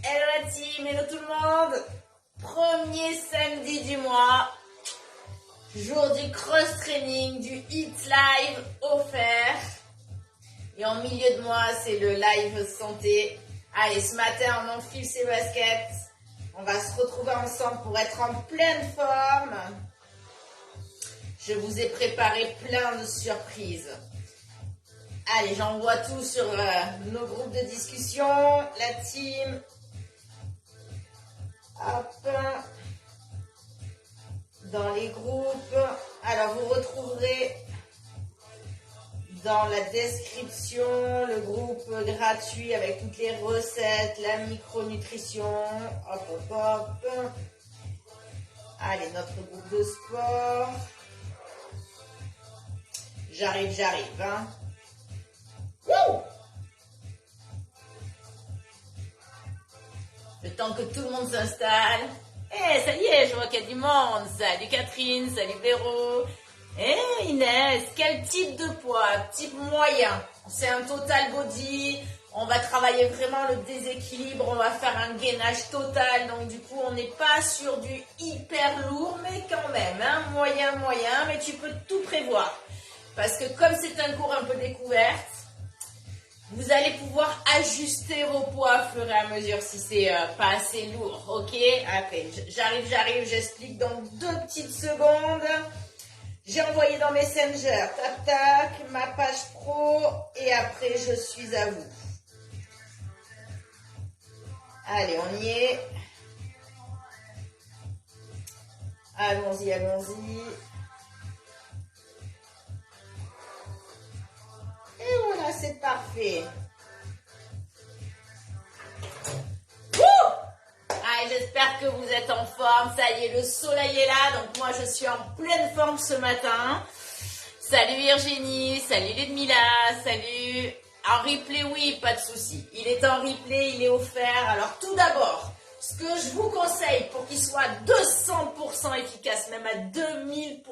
Hello la team, hello tout le monde. Premier samedi du mois, jour du cross-training, du HIIT live offert. Et en milieu de moi, c'est le live santé. Allez, ce matin, on enfile ses baskets. On va se retrouver ensemble pour être en pleine forme. Je vous ai préparé plein de surprises. Allez, j'envoie tout sur nos groupes de discussion, la team. Hop. Dans les groupes. Alors, vous retrouverez dans la description le groupe gratuit avec toutes les recettes, la micronutrition. Hop, hop, hop. Allez, notre groupe de sport. J'arrive, hein. Wouh! Le temps que tout le monde s'installe. Eh, ça y est, je vois qu'il y a du monde. Salut Catherine, salut Véro. Eh, Inès, quel type de poids? Type moyen. C'est un total body. On va travailler vraiment le déséquilibre. On va faire un gainage total. Donc, du coup, on n'est pas sur du hyper lourd, mais quand même, hein, moyen. Mais tu peux tout prévoir. Parce que comme c'est un cours un peu découverte, vous allez pouvoir ajuster vos poids au fur et à mesure si c'est pas assez lourd, ok? Après, j'arrive, j'explique dans 2 petites secondes. J'ai envoyé dans Messenger, tac, ma page pro et après je suis à vous. Allez, on y est. Allons-y. Et voilà, c'est parfait. Allez, j'espère que vous êtes en forme. Ça y est, le soleil est là. Donc moi, je suis en pleine forme ce matin. Salut Virginie, salut Ludmila, salut. En replay, oui, pas de souci. Il est en replay, il est offert. Alors tout d'abord, ce que je vous conseille pour qu'il soit 200% efficace, même à 2000%,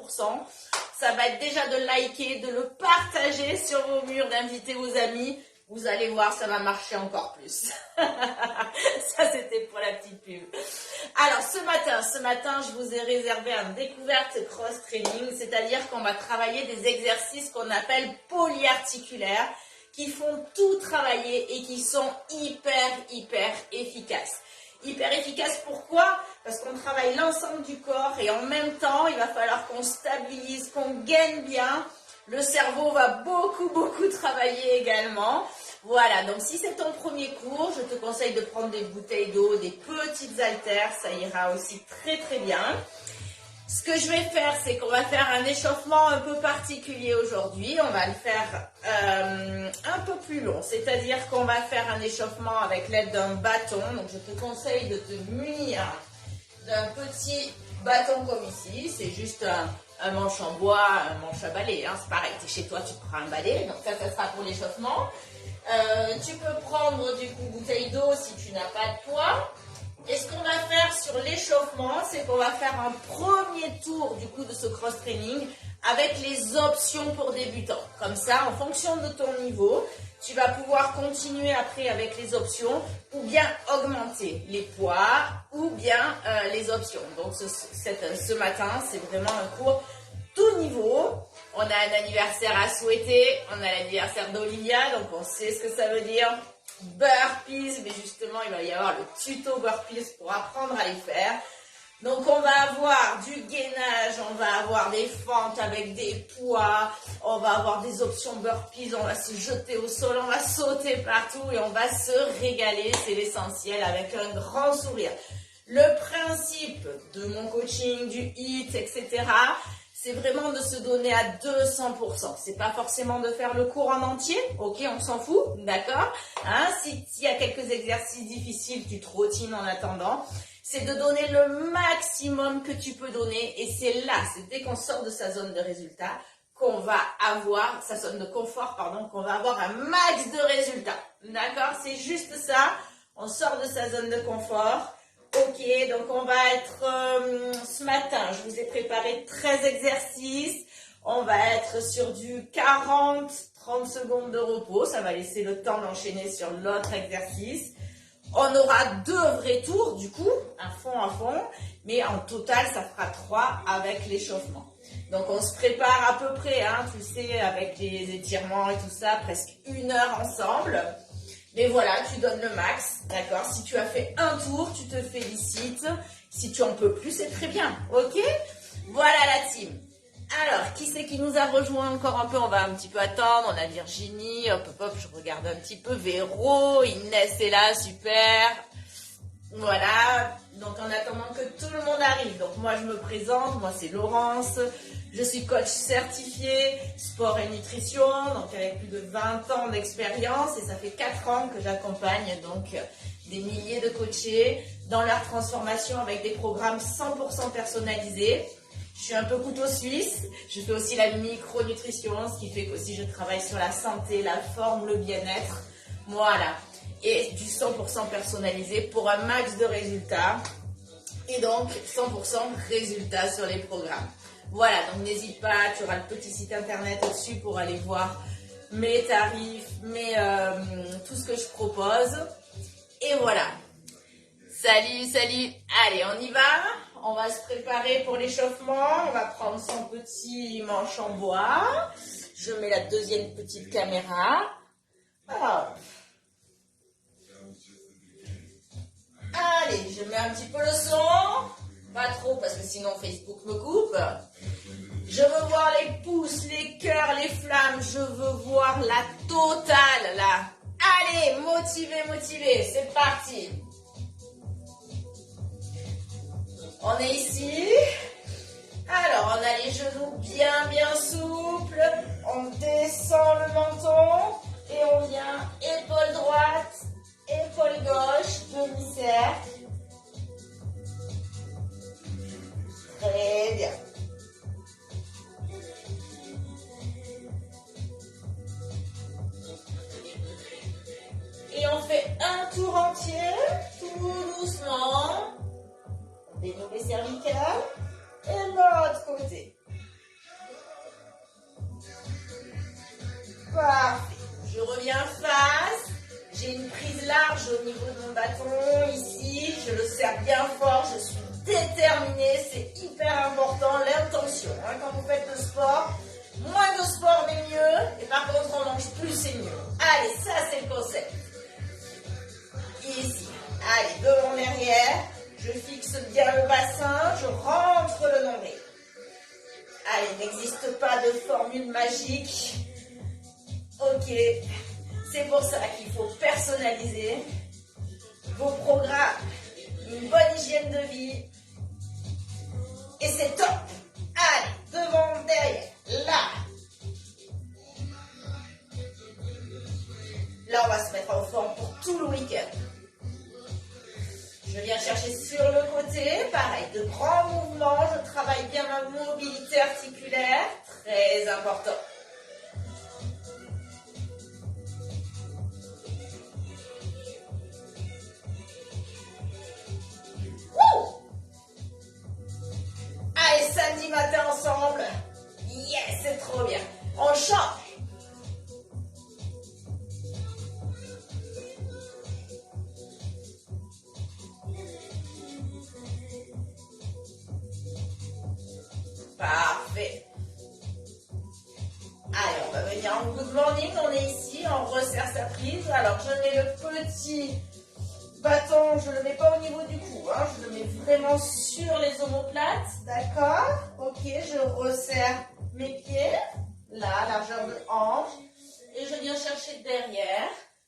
ça va être déjà de liker, de le partager sur vos murs, d'inviter vos amis. Vous allez voir, ça va marcher encore plus. Ça, c'était pour la petite pub. Alors, ce matin, je vous ai réservé un découverte cross-training, c'est-à-dire qu'on va travailler des exercices qu'on appelle polyarticulaires, qui font tout travailler et qui sont hyper efficaces. Hyper efficace, pourquoi? Parce qu'on travaille l'ensemble du corps et en même temps, il va falloir qu'on stabilise, qu'on gaine bien. Le cerveau va beaucoup travailler également. Voilà, donc si c'est ton premier cours, je te conseille de prendre des bouteilles d'eau, des petites haltères, ça ira aussi très bien. Ce que je vais faire, c'est qu'on va faire un échauffement un peu particulier aujourd'hui. On va le faire un peu plus long, c'est-à-dire qu'on va faire un échauffement avec l'aide d'un bâton. Donc je te conseille de te munir d'un petit bâton comme ici. C'est juste un manche en bois, un manche à balai. Hein. C'est pareil, tu es chez toi, tu prends un balai. Donc ça sera pour l'échauffement. Tu peux prendre du coup bouteille d'eau si tu n'as pas de poids. Et ce qu'on va faire sur l'échauffement, c'est qu'on va faire un premier tour du coup de ce cross-training avec les options pour débutants. Comme ça, en fonction de ton niveau, tu vas pouvoir continuer après avec les options ou bien augmenter les poids ou bien les options. Donc ce matin, c'est vraiment un cours tout niveau. On a un anniversaire à souhaiter, on a l'anniversaire d'Olivia, donc on sait ce que ça veut dire. Burpees, mais justement il va y avoir le tuto burpees pour apprendre à les faire. Donc on va avoir du gainage, on va avoir des fentes avec des poids, on va avoir des options burpees, on va se jeter au sol, on va sauter partout et on va se régaler, c'est l'essentiel, avec un grand sourire. Le principe de mon coaching, du HIIT, etc., c'est vraiment de se donner à 200%. C'est pas forcément de faire le cours en entier, ok, on s'en fout, d'accord, hein, s'il y a quelques exercices difficiles, tu trottines en attendant. C'est de donner le maximum que tu peux donner et c'est là, c'est dès qu'on sort de sa zone de résultat qu'on va avoir, sa zone de confort, pardon, qu'on va avoir un max de résultats, d'accord, c'est juste ça, on sort de sa zone de confort. Ok, donc on va être, ce matin, je vous ai préparé 13 exercices, on va être sur du 40-30 secondes de repos, ça va laisser le temps d'enchaîner sur l'autre exercice. On aura 2 vrais tours du coup, à fond, mais en total ça fera 3 avec l'échauffement. Donc on se prépare à peu près, hein, tu sais, avec les étirements et tout ça, presque 1 heure ensemble. Mais voilà, tu donnes le max, d'accord? Si tu as fait un tour, tu te félicites. Si tu en peux plus, c'est très bien, ok? Voilà la team. Alors, qui c'est qui nous a rejoint encore un peu? On va un petit peu attendre. On a Virginie, hop, je regarde un petit peu. Véro, Inès est là, super. Voilà, donc en attendant que tout le monde arrive. Donc moi, je me présente, moi c'est Laurence. Je suis coach certifié sport et nutrition, donc avec plus de 20 ans d'expérience. Et ça fait 4 ans que j'accompagne donc des milliers de coachés dans leur transformation avec des programmes 100% personnalisés. Je suis un peu couteau suisse, je fais aussi la micronutrition, ce qui fait qu'aussi je travaille sur la santé, la forme, le bien-être. Voilà. Et du 100% personnalisé pour un max de résultats. Et donc 100% résultats sur les programmes. Voilà, donc n'hésite pas, tu auras le petit site internet au-dessus pour aller voir mes tarifs, tout ce que je propose. Et voilà. Salut. Allez, on y va. On va se préparer pour l'échauffement. On va prendre son petit manche en bois. Je mets la deuxième petite caméra. Hop. Allez, je mets un petit peu le son. Pas trop parce que sinon Facebook me coupe. Je veux voir les pouces, les cœurs, les flammes. Je veux voir la totale là. Allez, motivé. C'est parti. On est ici. Alors, on a les genoux bien souples. On descend le menton. Et on vient épaule droite, épaule gauche, demi-cercle. Très bien. Et on fait un tour entier, tout doucement. On dénoue les cervicales. Et l'autre côté. Parfait. Je reviens face. J'ai une prise large au niveau de mon bâton ici. Je le serre bien fort. Je suis déterminée. C'est hyper important, l'intention. Hein, quand vous faites le sport, moins de sport mais mieux. Et par contre, on mange plus, c'est mieux. Allez, ça c'est le concept. Ici. Allez, devant, derrière. Je fixe bien le bassin. Je rentre le nombril. Allez, il n'existe pas de formule magique. Ok. C'est pour ça qu'il faut personnaliser vos programmes, une bonne hygiène de vie. Et c'est top. Allez, devant, derrière, là. Là, on va se mettre en forme pour tout le week-end. Je viens chercher sur le côté, pareil, de grands mouvements. Je travaille bien ma mobilité articulaire, très important. Allez, samedi matin ensemble. Yes, c'est trop bien. On change. Parfait. Allez, on va venir en good morning. On est ici, on resserre sa prise. Alors, je mets le petit bâton, je ne le mets pas au niveau du cou, hein, je le mets vraiment sur les omoplates, d'accord? Ok, je resserre mes pieds, là, largeur de hanche, et je viens chercher derrière,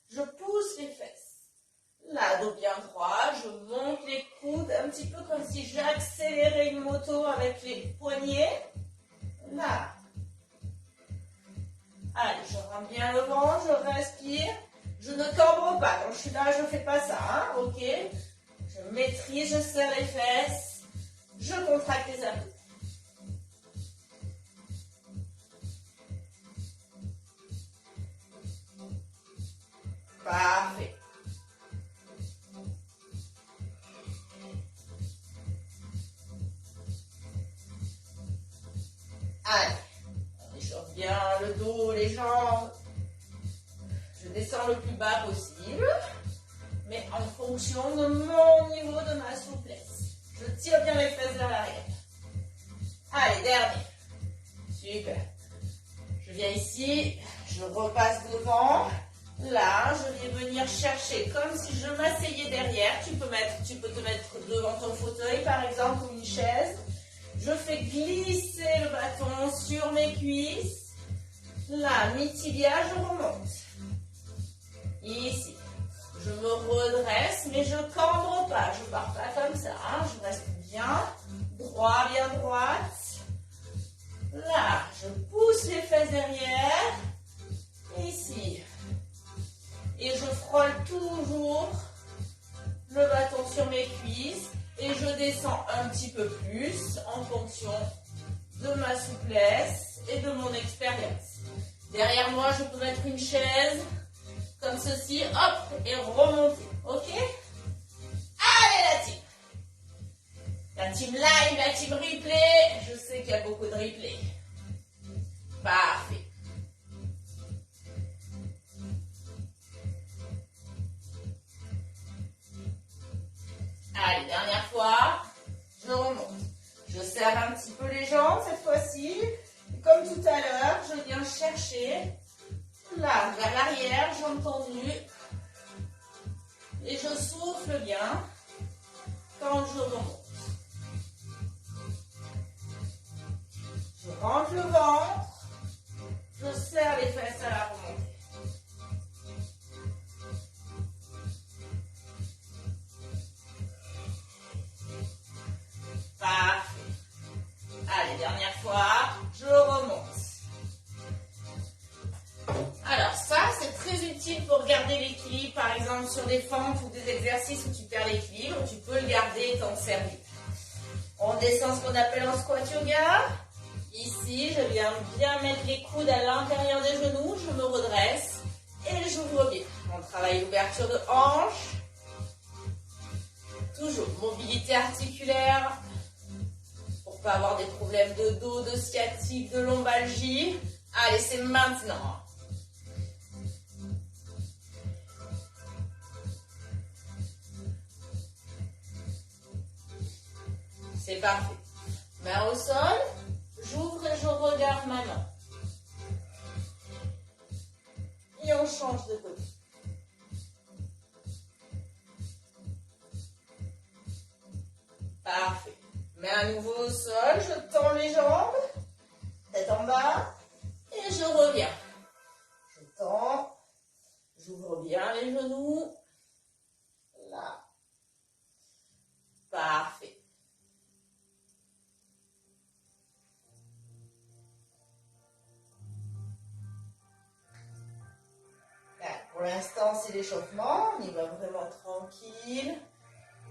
je pousse les fesses, là, dos bien droit, je monte les coudes, un petit peu comme si j'accélérais une moto avec les poignets, là. Allez, je rends bien le vent, je respire. Je ne cambre pas, quand je suis là, je ne fais pas ça, hein, ok? Je maîtrise, je serre les fesses, je contracte les abdos. Parfait. Allez, on échauffe bien le dos, les jambes. Je descends le plus bas possible. mais en fonction de mon niveau de ma souplesse. Je tire bien les fesses vers l'arrière. Allez, dernier. Super. Je viens ici, je repasse devant. Là, je vais venir chercher comme si je m'asseyais derrière. Tu peux te mettre devant ton fauteuil, par exemple, ou une chaise. Je fais glisser le bâton sur mes cuisses. Là, mi-tibia, je remonte. Ici. Je me redresse, mais je ne cambre pas. Je ne pars pas comme ça. Hein. Je reste bien droit, bien droite. Là, je pousse les fesses derrière. Ici. Et je frôle toujours le bâton sur mes cuisses. Et je descends un petit peu plus en fonction de ma souplesse et de mon expérience. Derrière moi, je peux mettre une chaise comme ceci, hop, et remonter. Ok? Allez, la team! La team live, la team replay. Je sais qu'il y a beaucoup de replay. Parfait. Allez, dernière fois. Je remonte. Je serre un petit peu les jambes cette fois-ci. Comme tout à l'heure, je viens chercher là, vers l'arrière, jambes tendues. Et je souffle bien quand je remonte. Je rentre le ventre. Je serre les fesses à la remontée. Parfait. Allez, dernière fois, je remonte. Alors ça, c'est très utile pour garder l'équilibre, par exemple sur des fentes ou des exercices où tu perds l'équilibre, tu peux le garder et t'en servir. On descend ce qu'on appelle un squat yoga. Ici, je viens bien mettre les coudes à l'intérieur des genoux, je me redresse et j'ouvre bien. On travaille l'ouverture de hanche. Toujours mobilité articulaire pour ne pas avoir des problèmes de dos, de sciatique, de lombalgie. Allez, c'est maintenant. C'est parfait. Main au sol, j'ouvre et je regarde ma main. Et on change de côté. Parfait. Mets à nouveau au sol, je tends les jambes, tête en bas, et je reviens. Je tends, j'ouvre bien les genoux. Là. Parfait. Là, pour l'instant, c'est l'échauffement. On y va vraiment tranquille.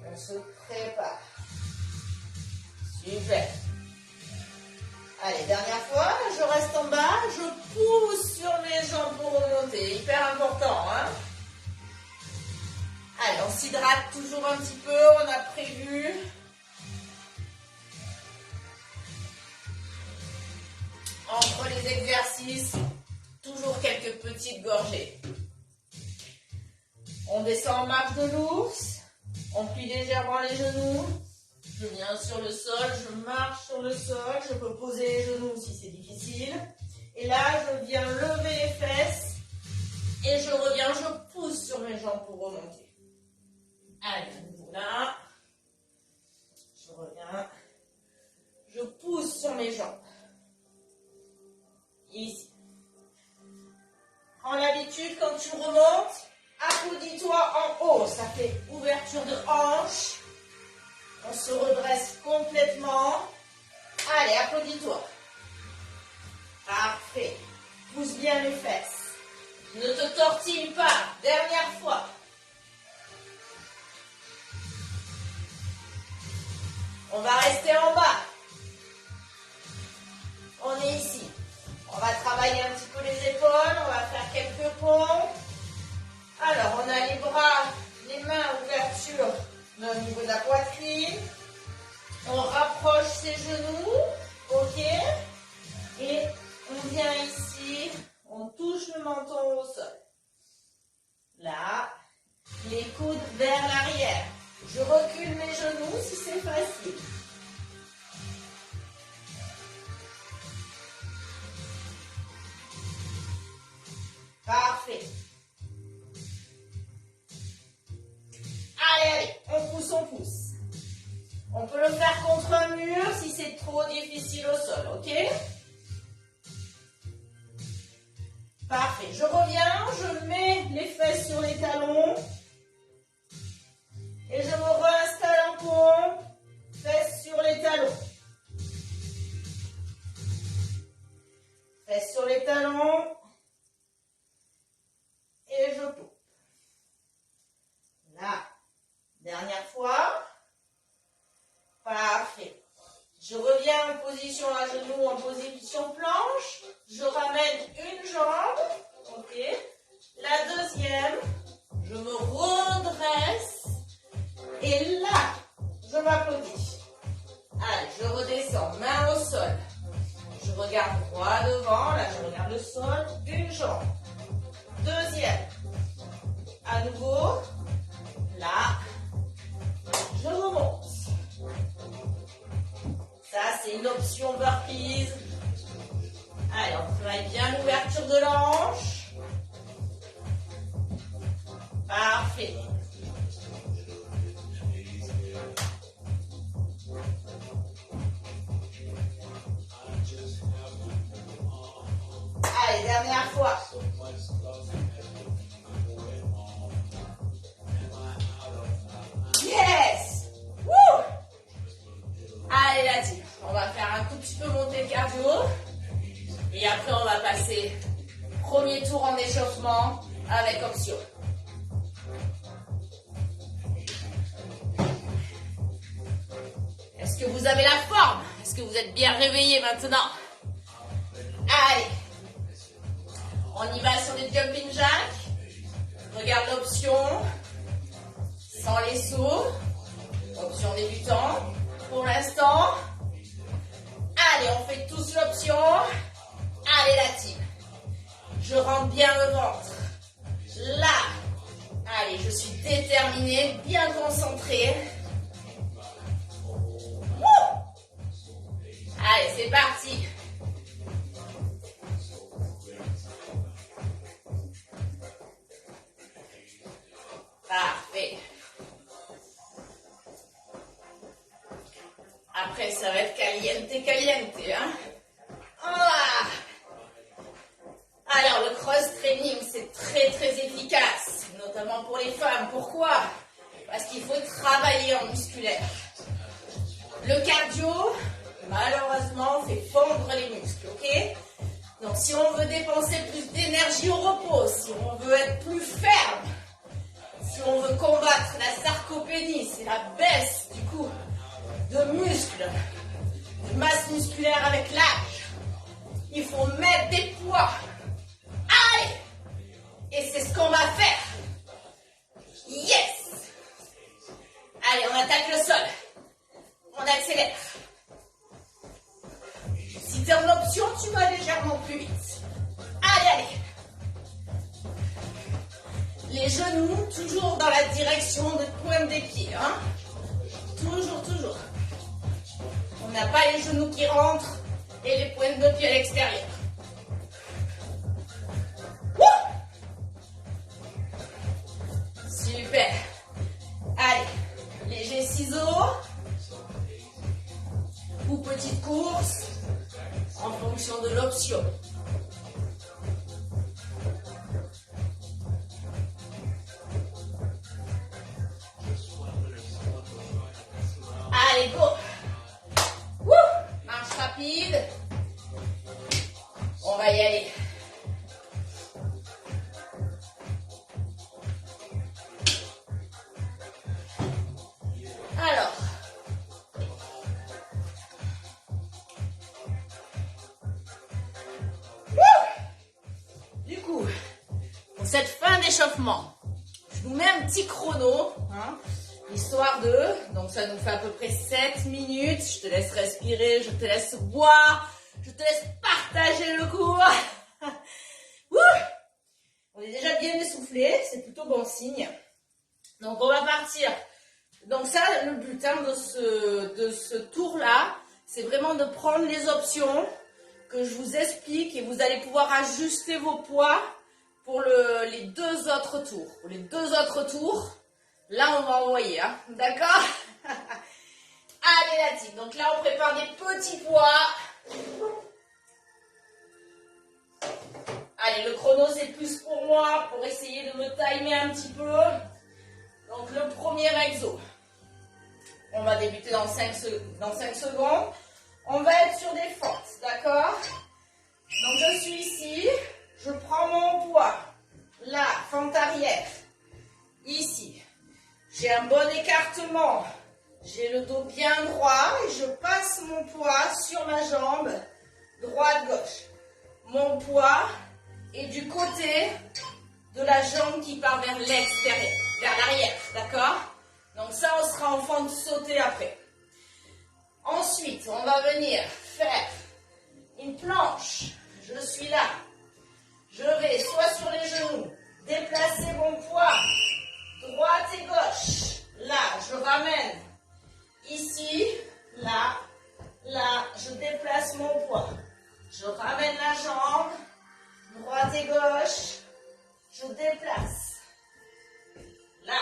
On se prépare. Super. Allez, dernière fois, je reste en bas, je pousse sur mes jambes pour remonter. Hyper important, hein? Allez, on s'hydrate toujours un petit peu, on a prévu. Entre les exercices, toujours quelques petites gorgées. On descend en marche de l'ours, on plie légèrement les genoux. Je viens sur le sol, je marche sur le sol, je peux poser les genoux si c'est difficile. Et là, je viens lever les fesses et je reviens, je pousse sur mes jambes pour remonter. Allez, à nouveau là. Je reviens. Je pousse sur mes jambes. Ici. Prends l'habitude quand tu remontes, applaudis-toi en haut. Ça fait ouverture de hanche. On se redresse complètement. Allez, applaudis-toi. Parfait. Pousse bien les fesses. Ne te tortille pas. Dernière fois. On va rester en bas. On est ici. On va travailler un petit peu les épaules. On va faire quelques pompes. Alors, on a les bras, les mains, ouverture au niveau de la poitrine. On rapproche ses genoux. Ok. Et on vient ici. On touche le menton au sol. Là. Les coudes Je recule mes genoux si c'est facile. Parfait. Allez, allez, on pousse, on pousse. On peut le faire contre un mur si c'est trop difficile au sol, ok? Parfait. Je reviens, je mets les fesses sur les talons. Et je me réinstalle en pompe, fesses sur les talons. Fesses sur les talons. Et je pompe. Là, dernière fois. Parfait. Je reviens en position à genoux, en position planche. Je ramène une jambe. Ok. La deuxième. Je me redresse. Et là, je m'applaudis. Allez, je redescends, main au sol. Je regarde droit devant, là je regarde le sol, une jambe. Deuxième. À nouveau, là, je remonte. Ça, c'est une option burpees. Allez, on travaille bien l'ouverture de l'hanche. Parfait. Allez, dernière fois. Yes! Woo! Allez, là-dessus. On va faire un tout petit peu monter le cardio. Et après, on va passer premier tour en échauffement avec option. Est-ce que vous avez la forme? Est-ce que vous êtes bien réveillé maintenant? Allez. On y va sur les jumping jacks. Regarde l'option. Sans les sauts. Option débutant. Pour l'instant. Allez, on fait tous l'option. Allez, la team. Je rentre bien le ventre. Là. Allez, je suis déterminée, bien concentrée. Allez, c'est parti. Parfait. Après, ça va être caliente, caliente. Hein? Ah. Alors, le cross-training, c'est très, très efficace, notamment pour les femmes. Pourquoi? Parce qu'il faut travailler en musculaire. Le cardio, malheureusement, fait fondre les muscles, ok? Donc, si on veut dépenser plus d'énergie au repos, si on veut être plus ferme, si on veut combattre la sarcopénie, c'est la baisse, du coup, de muscles, de masse musculaire avec l'âge, il faut mettre des poids. Allez! Et c'est ce qu'on va faire. Yes! Allez, on attaque le sol. On accélère. Si tu es en option, tu vas légèrement plus vite. Allez, allez. Les genoux, toujours dans la direction de pointe des pieds. Hein? Toujours, toujours. On n'a pas les genoux qui rentrent et les pointes de pied à l'extérieur. Super. Allez, léger ciseau ou petite course en fonction de l'option. Allez, go. Wouh, marche rapide. On va y aller. Alors, du coup, pour cette fin d'échauffement, je vous mets un petit chrono, hein, histoire de, donc ça nous fait à peu près 7 minutes, je te laisse respirer, je te laisse boire, je te laisse partager le cours. On est déjà bien essoufflé, c'est plutôt bon signe. Donc on va partir Donc ça, le but hein, de ce tour-là, c'est vraiment de prendre les options que je vous explique et vous allez pouvoir ajuster vos poids pour les deux autres tours. Pour les deux autres tours, là on va envoyer, hein, d'accord? Allez la team, donc là on prépare des petits poids. Allez, le chrono c'est plus pour moi, pour essayer de me timer un petit peu. Donc le premier exo, on va débuter dans 5 secondes. On va être sur des forces, d'accord? Donc je suis ici, je prends mon poids, là, fente arrière, ici. J'ai un bon écartement, j'ai le dos bien droit et je passe mon poids sur ma jambe droite-gauche. Mon poids est du côté de la jambe qui part vers l'extérieur, vers l'arrière, d'accord? Donc ça, on sera en fente sautée après. Ensuite, on va venir faire une planche. Je suis là. Je vais soit sur les genoux, déplacer mon poids, droite et gauche. Là, je ramène. Ici, là, là, je déplace mon poids. Je ramène la jambe, droite et gauche. Je déplace. Là.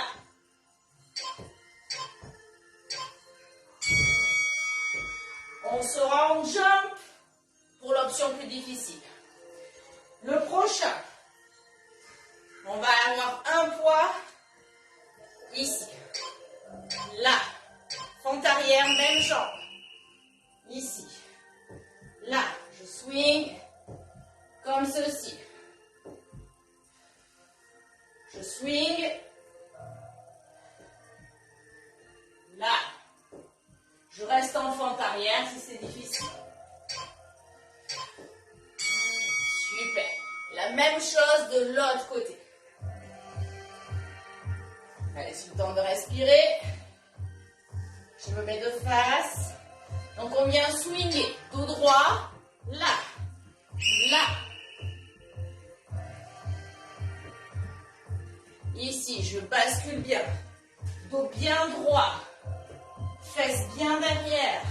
On sera en jump pour l'option plus difficile. Le prochain, on va avoir un poids ici. Là. Fente arrière, même jambe. Ici. Là, je swing comme ceci. Je swing. Là. Je reste en fente arrière si c'est difficile. Super. La même chose de l'autre côté. Allez, c'est le temps de respirer. Je me mets de face. Donc on vient swinger. Dos droit. Là. Là. Ici, je bascule bien. Dos bien droit. Fesses bien derrière.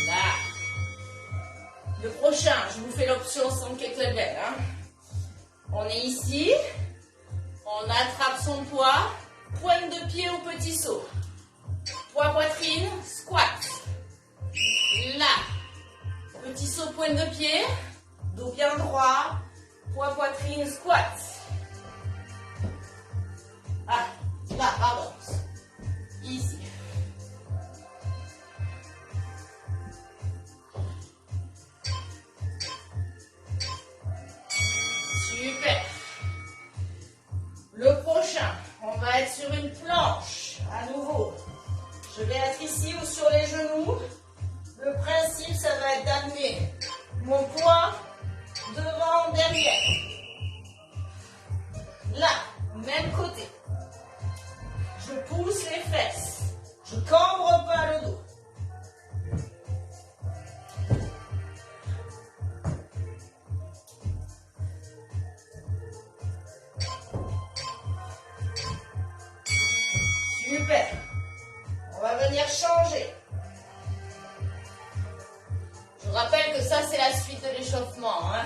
Là. Le prochain, je vous fais l'option sans kettlebell. Hein. On est ici. On attrape son poids. Pointe de pied au petit saut. Poids poitrine, squat. Là. Petit saut, pointe de pied. Dos bien droit, poids poitrine, squat. Ah, là, pardon. Ici. Super. Le prochain, on va être sur une planche. À nouveau. Je vais être ici ou sur les genoux. Le principe, ça va être d'amener mon poids devant, derrière. Là, même côté. Je pousse les fesses. Je cambre pas le dos. Super. On va venir changer. Je vous rappelle que ça, c'est la suite de l'échauffement. Hein.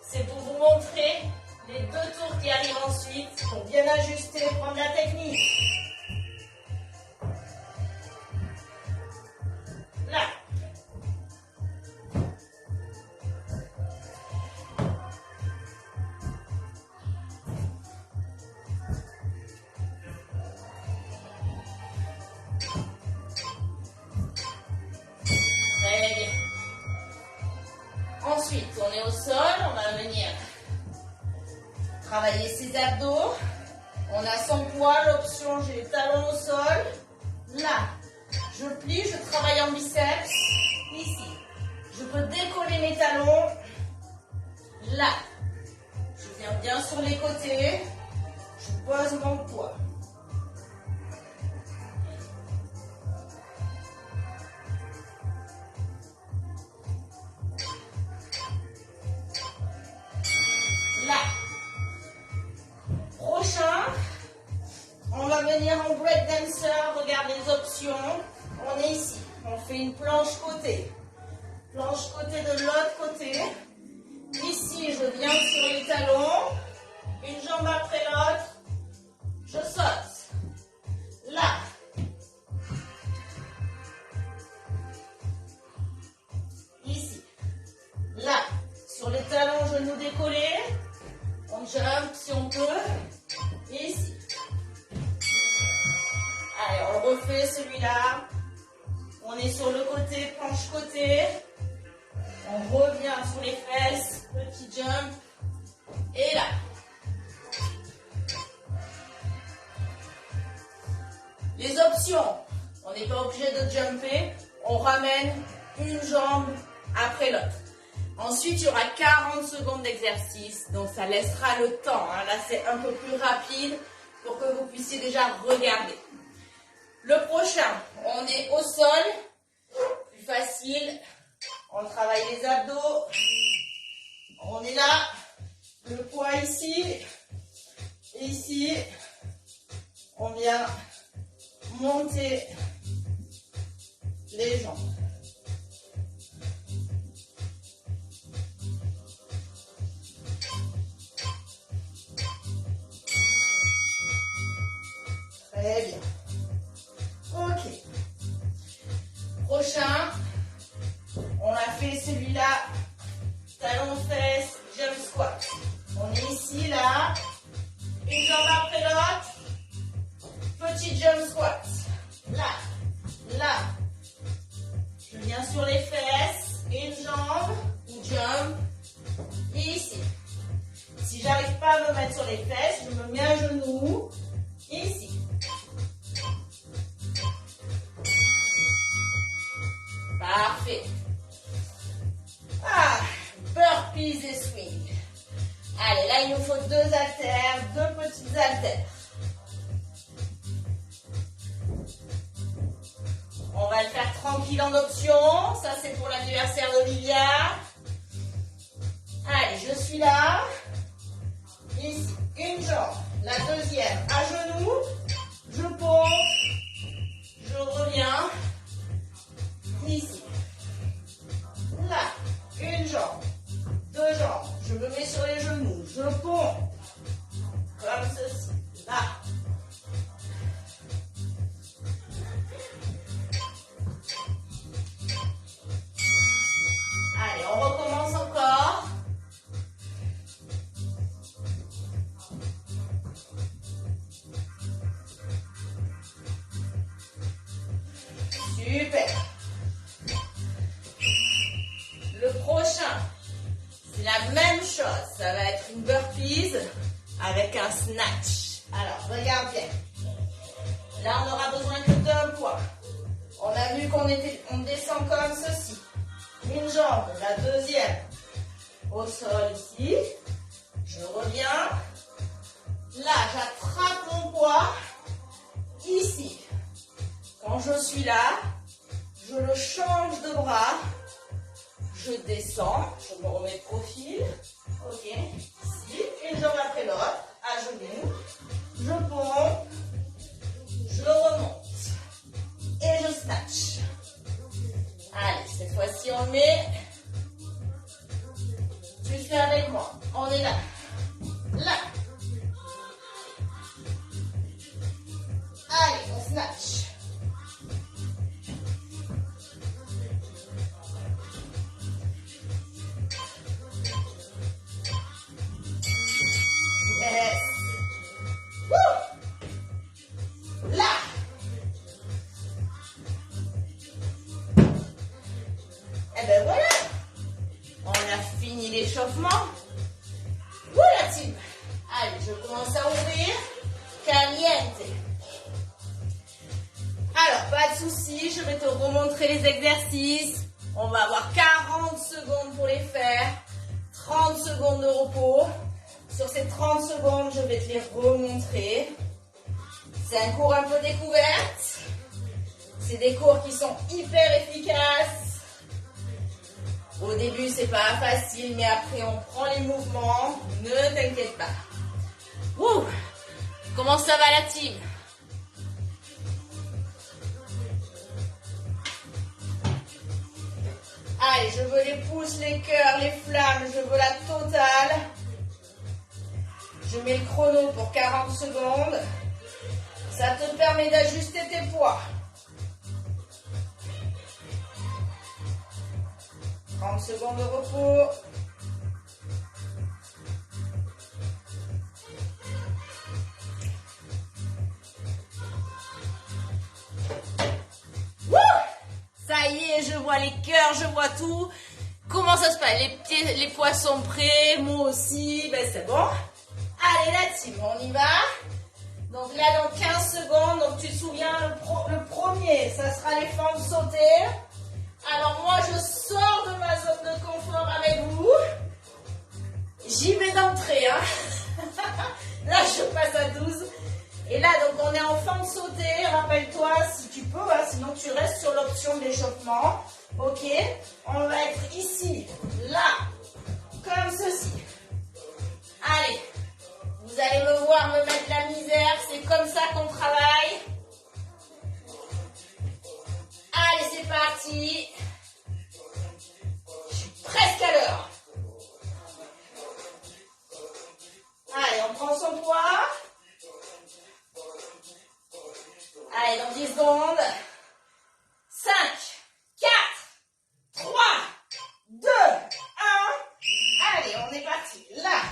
C'est pour vous montrer les deux tours qui arrivent ensuite pour bien ajuster, prendre la technique. Là. Très bien. Ensuite, on est au sol, on va venir travailler ses abdos. On a son poids, l'option, j'ai les talons au sol. Là, je plie, je travaille en biceps. Ici, je peux décoller mes talons. Là, je viens bien sur les côtés. Je pose mon poids. options, on est ici. On fait une planche côté. Planche côté de l'autre côté. Ici, je viens sur les talons. Une jambe après l'autre. Je saute. Là. Ici. Là. Sur les talons, genoux décollés. On jump si on peut. Ici. Allez, on refait celui-là. On est sur le côté, planche côté. On revient sur les fesses. Petit jump. Et là. Les options. On n'est pas obligé de jumper. On ramène une jambe après l'autre. Ensuite, il y aura 40 secondes d'exercice. Donc, ça laissera le temps. Là, c'est un peu plus rapide pour que vous puissiez déjà regarder. Le prochain, on est au sol. Plus facile. On travaille les abdos. On est là. Le poids ici. Et ici, on vient monter les jambes. Très bien. Ok. Prochain, on a fait celui-là, talon fesses, jump squat. On est ici, là, une jambe après l'autre, petit jump squat. Là, là. Je viens sur les fesses, une jambe, ou jump, et ici. Si j'arrive pas à me mettre sur les fesses, je me mets à genoux, ici. Parfait. Burpees et swing. Allez, là, il nous faut 2 haltères, 2 petites haltères. On va le faire tranquille en option. Ça, c'est pour l'anniversaire d'Olivia. Allez, je suis là. Ici, une jambe. La deuxième, à genoux. Je pose. Je reviens. Ici. Là, une jambe, 2 jambes. Je me mets sur les genoux. Je ponds. Comme ceci. Là. Allez, on recommence encore. Super. Le prochain, c'est la même chose. Ça va être une burpees avec un snatch. Alors, regarde bien. Là, on n'aura besoin que d'un poids. On a vu qu'on descend comme ceci. Une jambe, la deuxième au sol ici. Je reviens. Là, j'attrape mon poids ici. Quand je suis là, je le change de bras. Je descends, je me remets de profil. Ok. Ici, une jambe après l'autre, à genoux. Je ponds, je remonte et je snatch. Allez, cette fois-ci, on met. Tu fais avec moi. On est là. Là. Allez, on snatch. Yes. Woo. Là. Et ben voilà. On a fini l'échauffement. Voilà, team. Allez, je commence à ouvrir. Caliente. Alors, pas de souci, je vais te remontrer les exercices. On va avoir 40 secondes pour les faire. 30 secondes de repos. Sur ces 30 secondes, je vais te les remontrer. C'est un cours un peu découverte. C'est des cours qui sont hyper efficaces. Au début, c'est pas facile, mais après, on prend les mouvements. Ne t'inquiète pas. Wouh! Comment ça va la team? Allez, je veux les pouces, les cœurs, les flammes, je veux la totale. Je mets le chrono pour 40 secondes. Ça te permet d'ajuster tes poids. 30 secondes de repos. Wouh! Ça y est, je vois les cœurs, je vois tout. Comment ça se passe? Les poids sont prêts, moi aussi. Ben c'est bon. Allez la team, on y va. Donc là dans 15 secondes, donc tu te souviens le premier, ça sera les fentes sautées. Alors moi je sors de ma zone de confort avec vous. J'y vais d'entrée. Hein. Là je passe à 12. Et là donc on est en fente sautée. Rappelle-toi si tu peux, hein, sinon tu restes sur l'option de l'échauffement. Ok. On va être ici, là, comme ceci. Allez. Vous allez me voir me mettre la misère. C'est comme ça qu'on travaille. Allez c'est parti. Presque à l'heure. Allez, on prend son poids. Allez, dans 10 secondes. 5, 4, 3, 2, 1. Allez, on est parti. Là.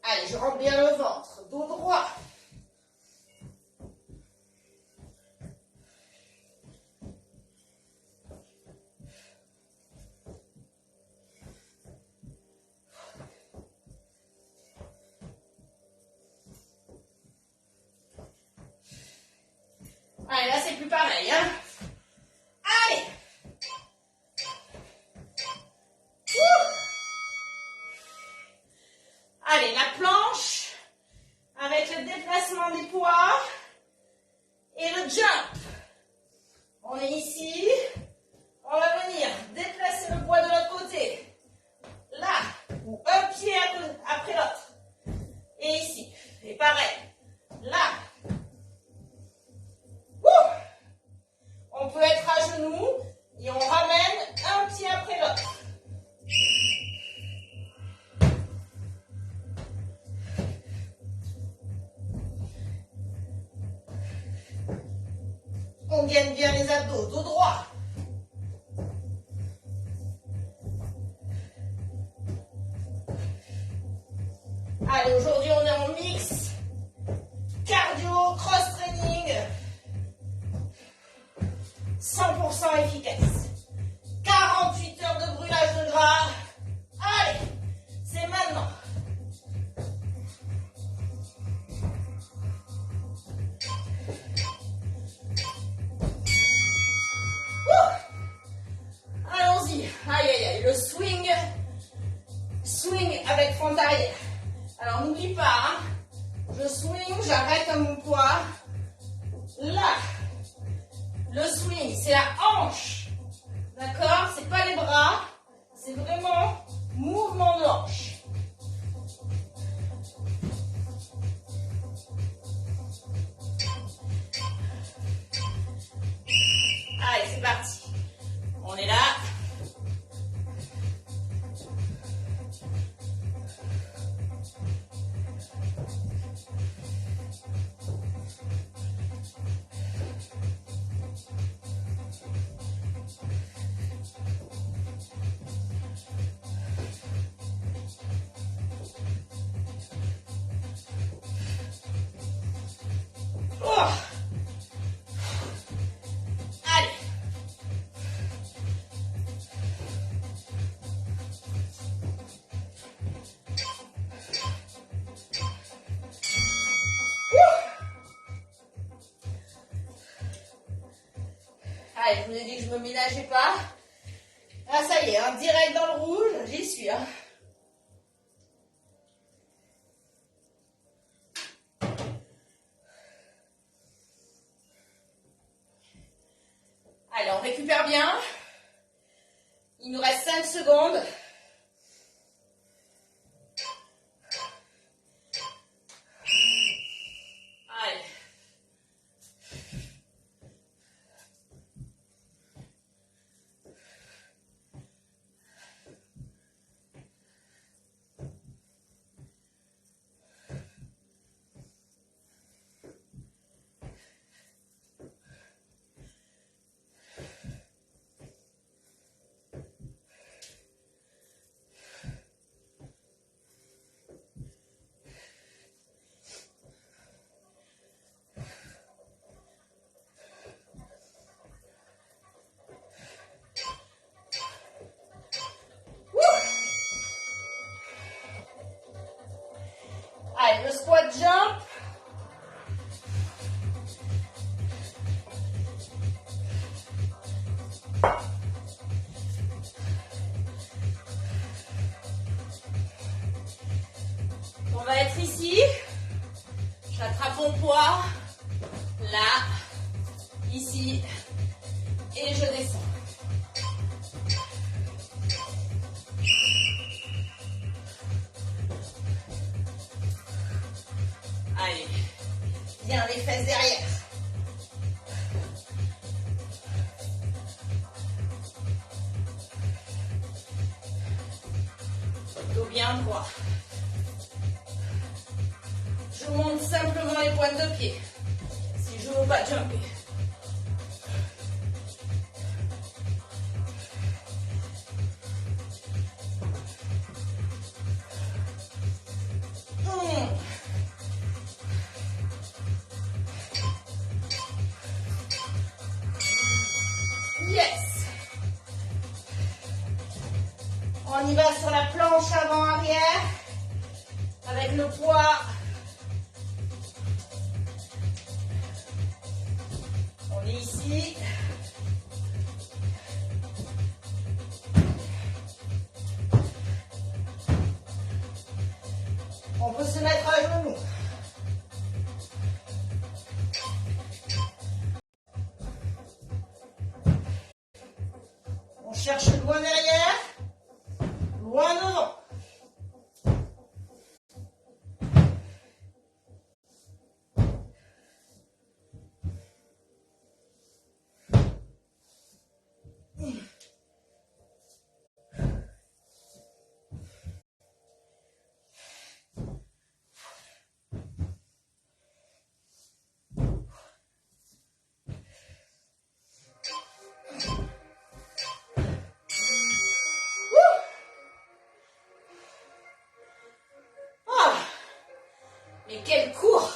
Allez, je rentre bien le ventre, dos droit. Allez, là c'est plus pareil, hein. Allez. Allez, la planche avec le déplacement des poids et le jump. On est ici. On va venir déplacer le poids de l'autre côté. Là, ou un pied après l'autre. Et ici. Et pareil. Là. On peut être à genoux et on ramène un pied après l'autre. On gaine bien les abdos, dos droit. Allez, aujourd'hui on est en mix. Cardio, cross-training. 100% efficace. 48 heures de brûlage de gras. Allez, c'est maintenant. Allons-y. Aïe, aïe, aïe. Le swing. Swing avec fente arrière. Alors, n'oublie pas, hein, je swing, j'arrête à mon poids. Là. Le swing, c'est la hanche. D'accord? C'est pas les bras. C'est vraiment mouvement de hanche. Allez, c'est parti. On est là. Oh. Allez. Allez, je vous ai dit que je me ménageais pas. Ah, ça y est, hein, direct dans le rouge, j'y suis. Hein. Allez, on récupère bien. Il nous reste 5 secondes. Allez, le squat jump. On va être ici. J'attrape mon poids. Là. Ici. Et je descends. Allez. Bien les fesses derrière. Dos bien droit. Je monte simplement les pointes de pied. Si je ne veux pas jumper. Yes. On y va sur la planche avant-arrière avec le poids. On est ici. On peut se mettre à genoux. On cherche loin derrière, loin devant. Mais quel cours!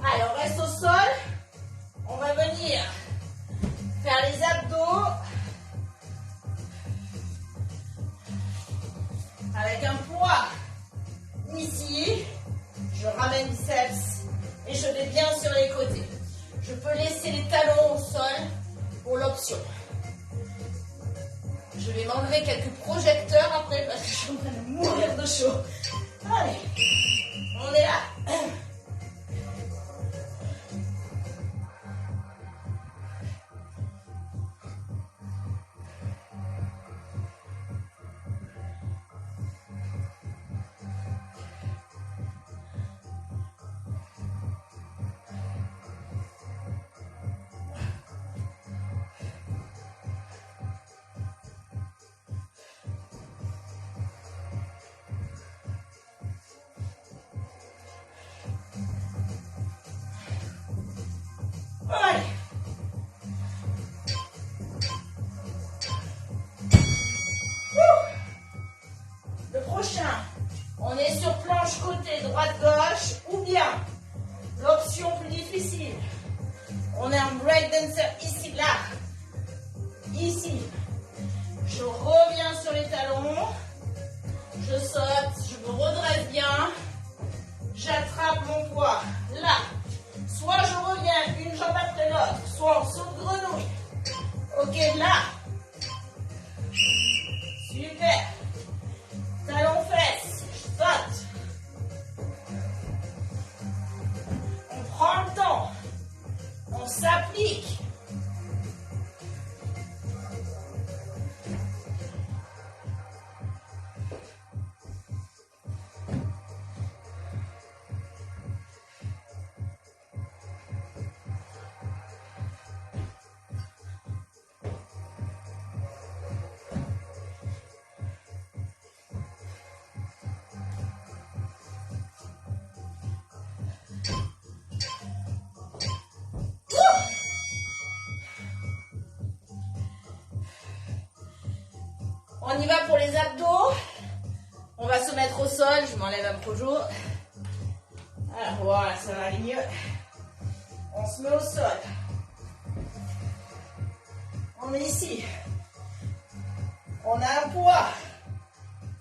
Allez, on reste au sol. On va venir faire les abdos avec un poids ici. Je ramène biceps et je vais bien sur les côtés. Je peux laisser les talons au sol pour l'option. Je vais m'enlever quelques projecteurs après parce que je suis en train de mourir de chaud. Allez, on est là. Allez. Le prochain, on est sur planche côté droite-gauche ou bien l'option plus difficile. On est en breakdancer ici, là, ici. Je reviens sur les talons, je saute, je me redresse bien, j'attrape mon poids là. Soit je reviens une jambe après l'autre, soit en saut de grenouille. Ok, là. Super. Talons fesses, je saute. On prend le temps. On s'applique. On y va pour les abdos. On va se mettre au sol. Je m'enlève un projo. Alors voilà, ça va aller mieux. On se met au sol. On est ici. On a un poids.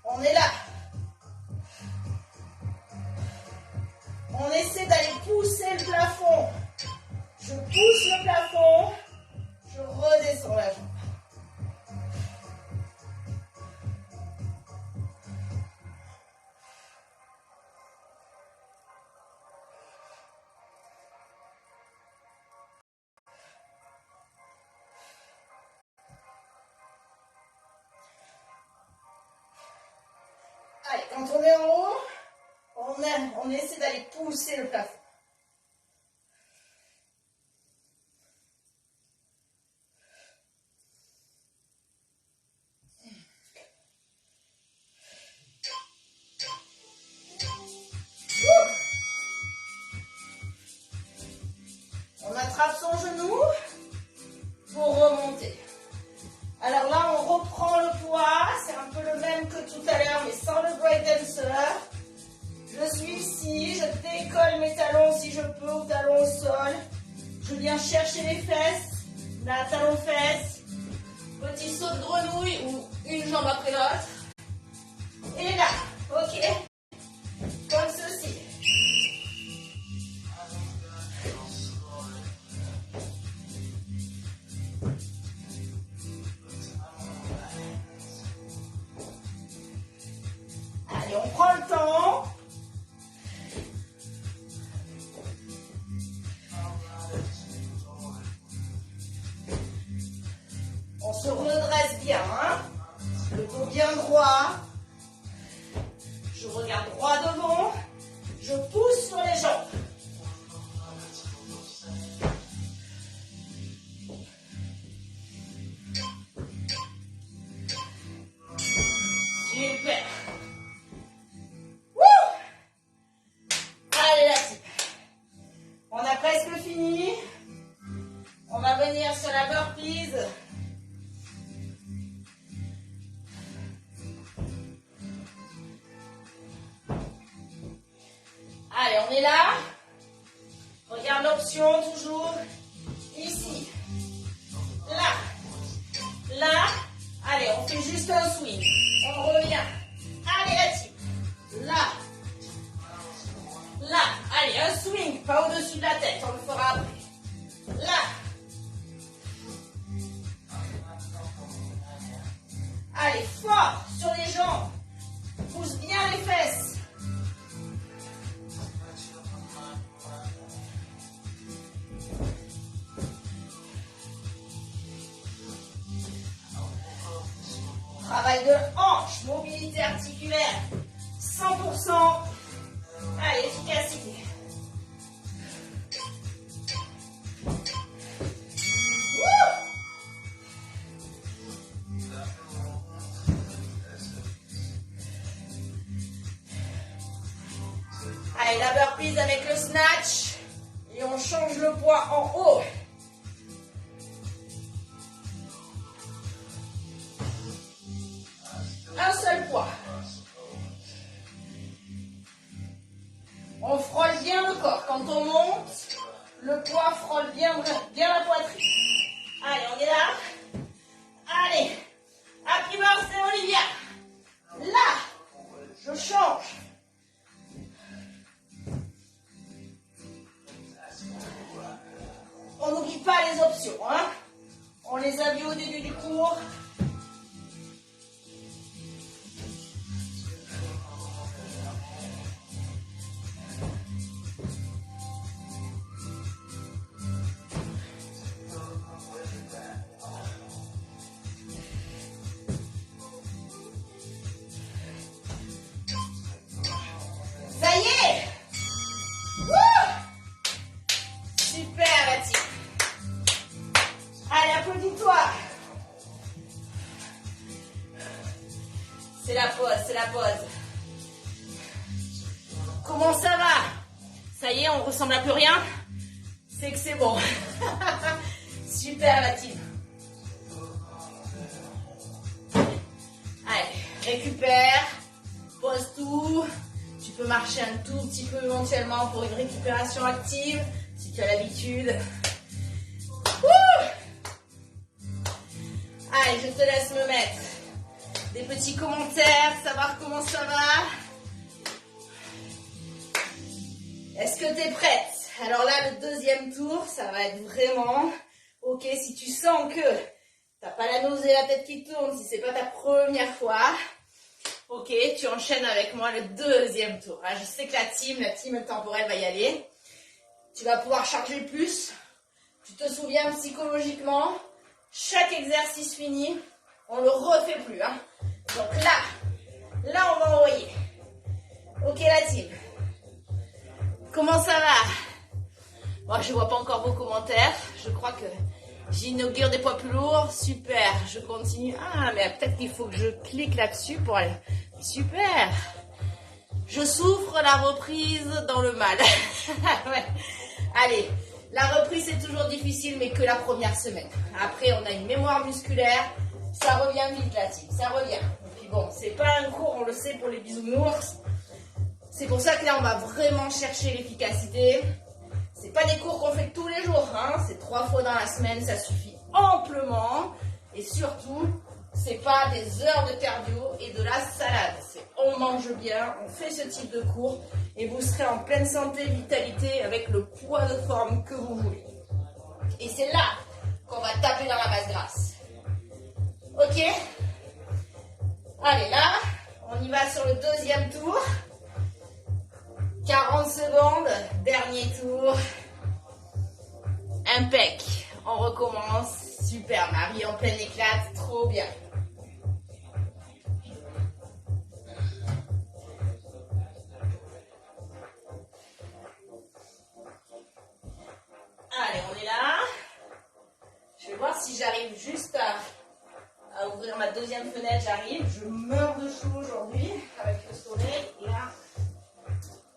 On est là. On essaie d'aller pousser le plafond. Je pousse le plafond. Je redescends la jambe. Allez, quand on est en haut, on essaie d'aller pousser le plafond. On attrape son genou pour remonter. Alors là, on reprend le poids. C'est un peu le même que tout à l'heure, mais sans le break dancer. Je suis ici, je décolle mes talons si je peux au talon au sol. Je viens chercher les fesses, la talon-fesse. Petit saut de grenouille ou une jambe après l'autre. Et là, ok, comme ceci. Allez, on prend le temps. On se redresse bien, hein? Le dos bien droit. Je regarde droit devant. Je pousse sur les jambes. Super. Wouh! Allez, la team. On a presque fini. On va venir sur la burpees. Allez, on est là. Regarde l'option toujours. Ici. Là. Là. Allez, on fait juste un swing. On revient. Allez, la team. Là. Là. Allez, un swing. Pas au-dessus de la tête. On le fera après. Là. Allez, fort sur les jambes. Pousse bien les fesses. Travail de hanche, mobilité articulaire, 100%. Allez, efficacité. Wouh! Allez, la burpees avec le snatch. Et on change le poids en haut. Un seul poids. On frôle bien le corps. Quand on monte, le poids frôle bien la poitrine. Allez, on est là. Allez. Happy birthday, Olivia. Là, je change. On n'oublie pas les options, hein. On les a vues au début du cours. Ça y est. Wouh! Super, la team. Allez, applaudis-toi. C'est la pause, c'est la pause. Comment ça va? Ça y est, on ressemble à plus rien? C'est que c'est bon. Super, la team. récupère, pose tout. Tu peux marcher un tout petit peu éventuellement pour une récupération active, si tu as l'habitude. Allez, je te laisse me mettre des petits commentaires, savoir comment ça va. Est-ce que tu es prête? Alors là, le deuxième tour, ça va être vraiment... Ok, si tu sens que tu n'as pas la nausée, la tête qui tourne, si c'est pas ta première fois, ok, tu enchaînes avec moi le deuxième tour. Je sais que la team temporelle va y aller. Tu vas pouvoir charger plus. Tu te souviens psychologiquement, chaque exercice fini, on le refait plus. Donc là, on va envoyer. Ok, la team. Comment ça va? Moi, je vois pas encore vos commentaires. Je crois que j'inaugure des poids plus lourds. Super, je continue. Ah, mais peut-être qu'il faut que je clique là-dessus pour aller. Super. Je souffre la reprise dans le mal. Ouais. Allez, la reprise c'est toujours difficile, mais que la première semaine. Après, on a une mémoire musculaire. Ça revient vite, la team. Ça revient. Et puis bon, c'est pas un cours, on le sait, pour les bisounours. C'est pour ça que là, on va vraiment chercher l'efficacité. C'est pas des cours qu'on fait tous les jours, c'est 3 fois dans la semaine, ça suffit amplement. Et surtout, c'est pas des heures de cardio et de la salade. C'est on mange bien, on fait ce type de cours et vous serez en pleine santé, vitalité avec le poids de forme que vous voulez. Et c'est là qu'on va taper dans la masse grasse. Ok? Allez, là, on y va sur le deuxième tour. 40 secondes, dernier tour. Impec. On recommence. Super, Marie en pleine éclate. Trop bien. Allez, on est là. Je vais voir si j'arrive juste à ouvrir ma deuxième fenêtre. J'arrive. Je meurs de chaud aujourd'hui avec le soleil. Là.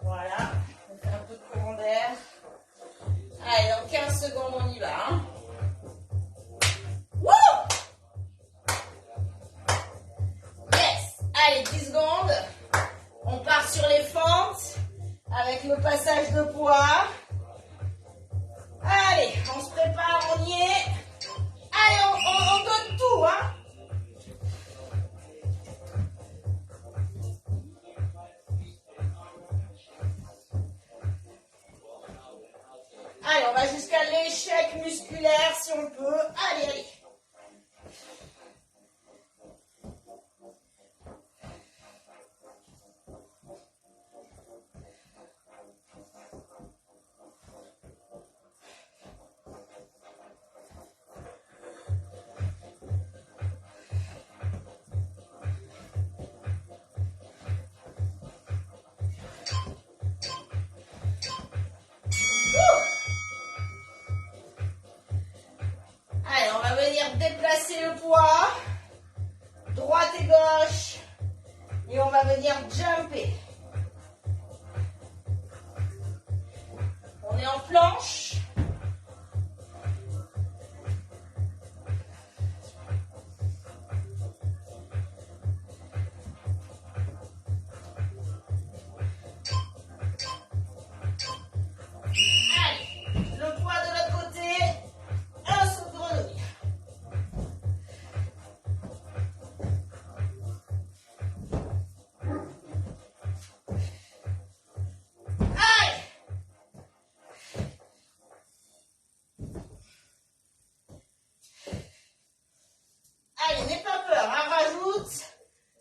Voilà, on fait un peu de courant d'air. Allez, dans 15 secondes, on y va. Wouh! Yes! Allez, 10 secondes. On part sur les fentes avec le passage de poids. Allez, on se prépare, on y est. Allez, on donne tout, Allez, on va jusqu'à l'échec musculaire si on peut. Allez, allez. Déplacer le poids, droite et gauche, et on va venir jumper. On est en planche. Allez, le poids de l'autre côté, un saut de grenouille. Allez, n'aie pas peur, rajoute.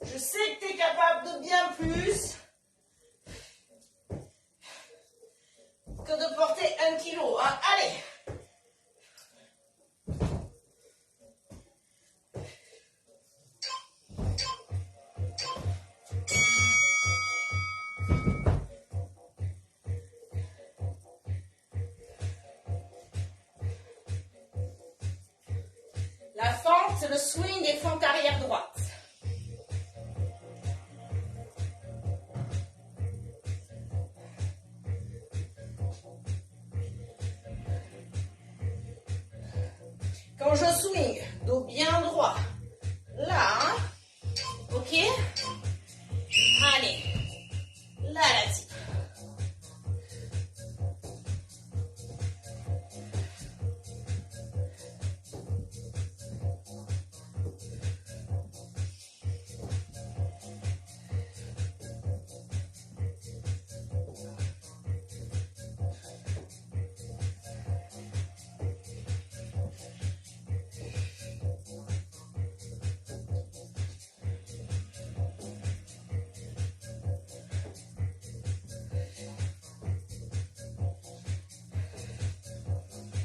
Je sais que tu es capable de bien plus que de porter 1 kilo. Allez. La fente, le swing et fente arrière droite. Quand je swing, dos bien droit. Là, ok?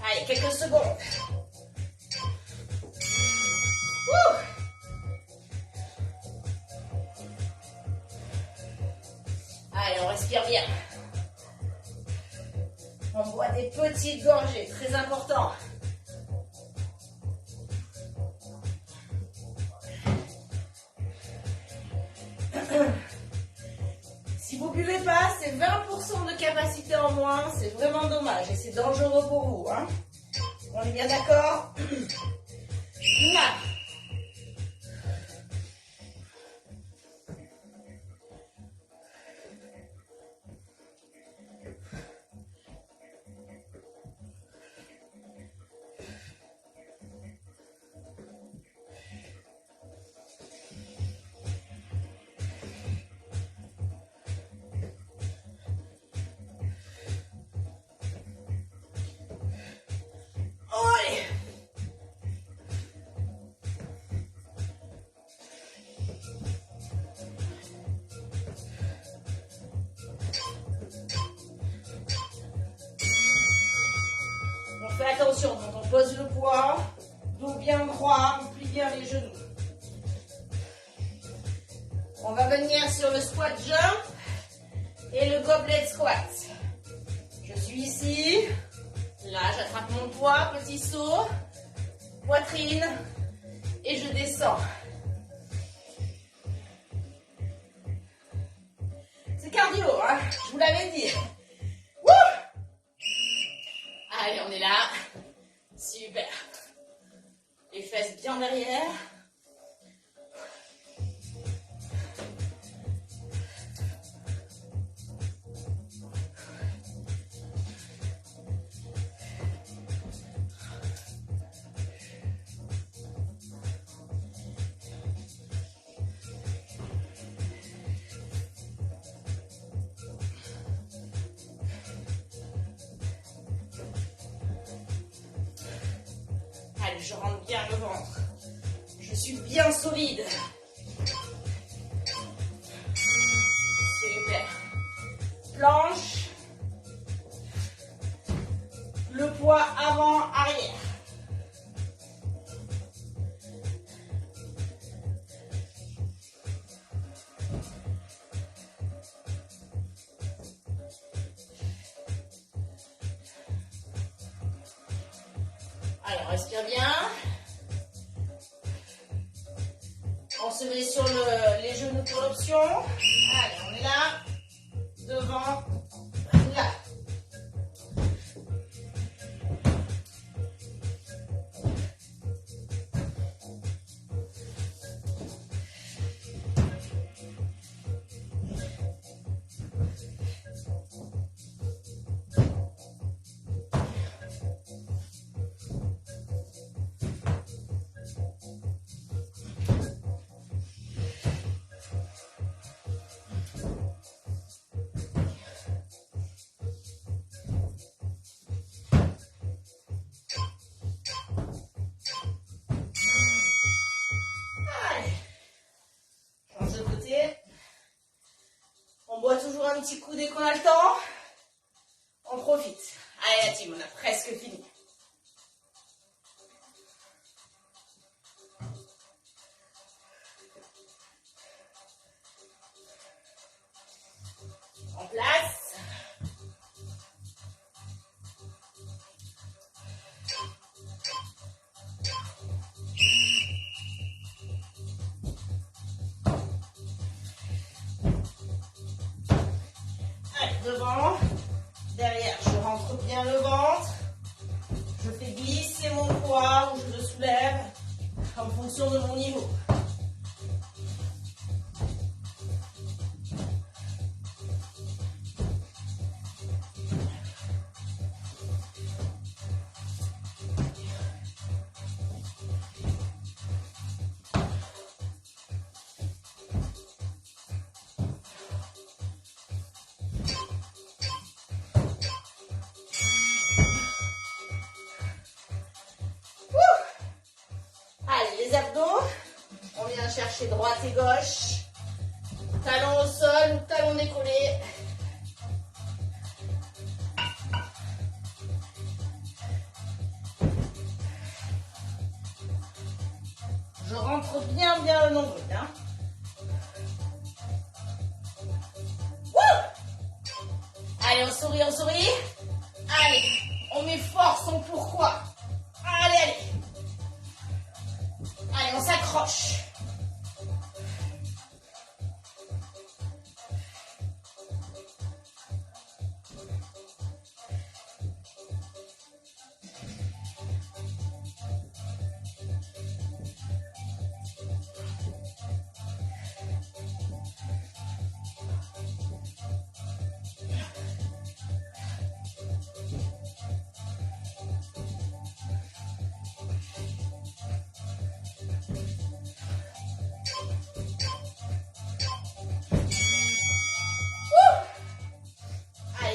Allez, quelques secondes. Ouh. Allez, on respire bien. On boit des petites gorgées, très important. Si vous ne buvez pas, c'est 20% de capacité en moins, c'est vraiment dommage et c'est dangereux pour vous. Hein. On est bien d'accord? Là. Fais attention, quand on pose le poids, dos bien droit, on plie bien les genoux. On va venir sur le squat jump et le goblet squat. Je suis ici, là j'attrape mon poids, petit saut, poitrine et je descends. C'est cardio, hein, je vous l'avais dit. Allez, on est là. Super. Les fesses bien derrière. Allez, je rentre bien le ventre. Je suis bien solide. Super. Planche. Le poids avant, arrière. Allez, on respire bien. On se met sur les genoux pour l'option. Allez, on est là. Devant. Là. On boit toujours un petit coup dès qu'on a le temps. On profite. Allez la team, on a presque fini. En place. Devant, derrière, je rentre bien le ventre, je fais glisser mon poids ou je le soulève en fonction de mon niveau. Les abdos, on vient chercher droite et gauche, talon au sol ou talon décollé. rentre bien le nombril. Hein. Allez, on sourit, on sourit. Allez, on met force, on pourquoi. Allez, allez. Allez, on s'accroche.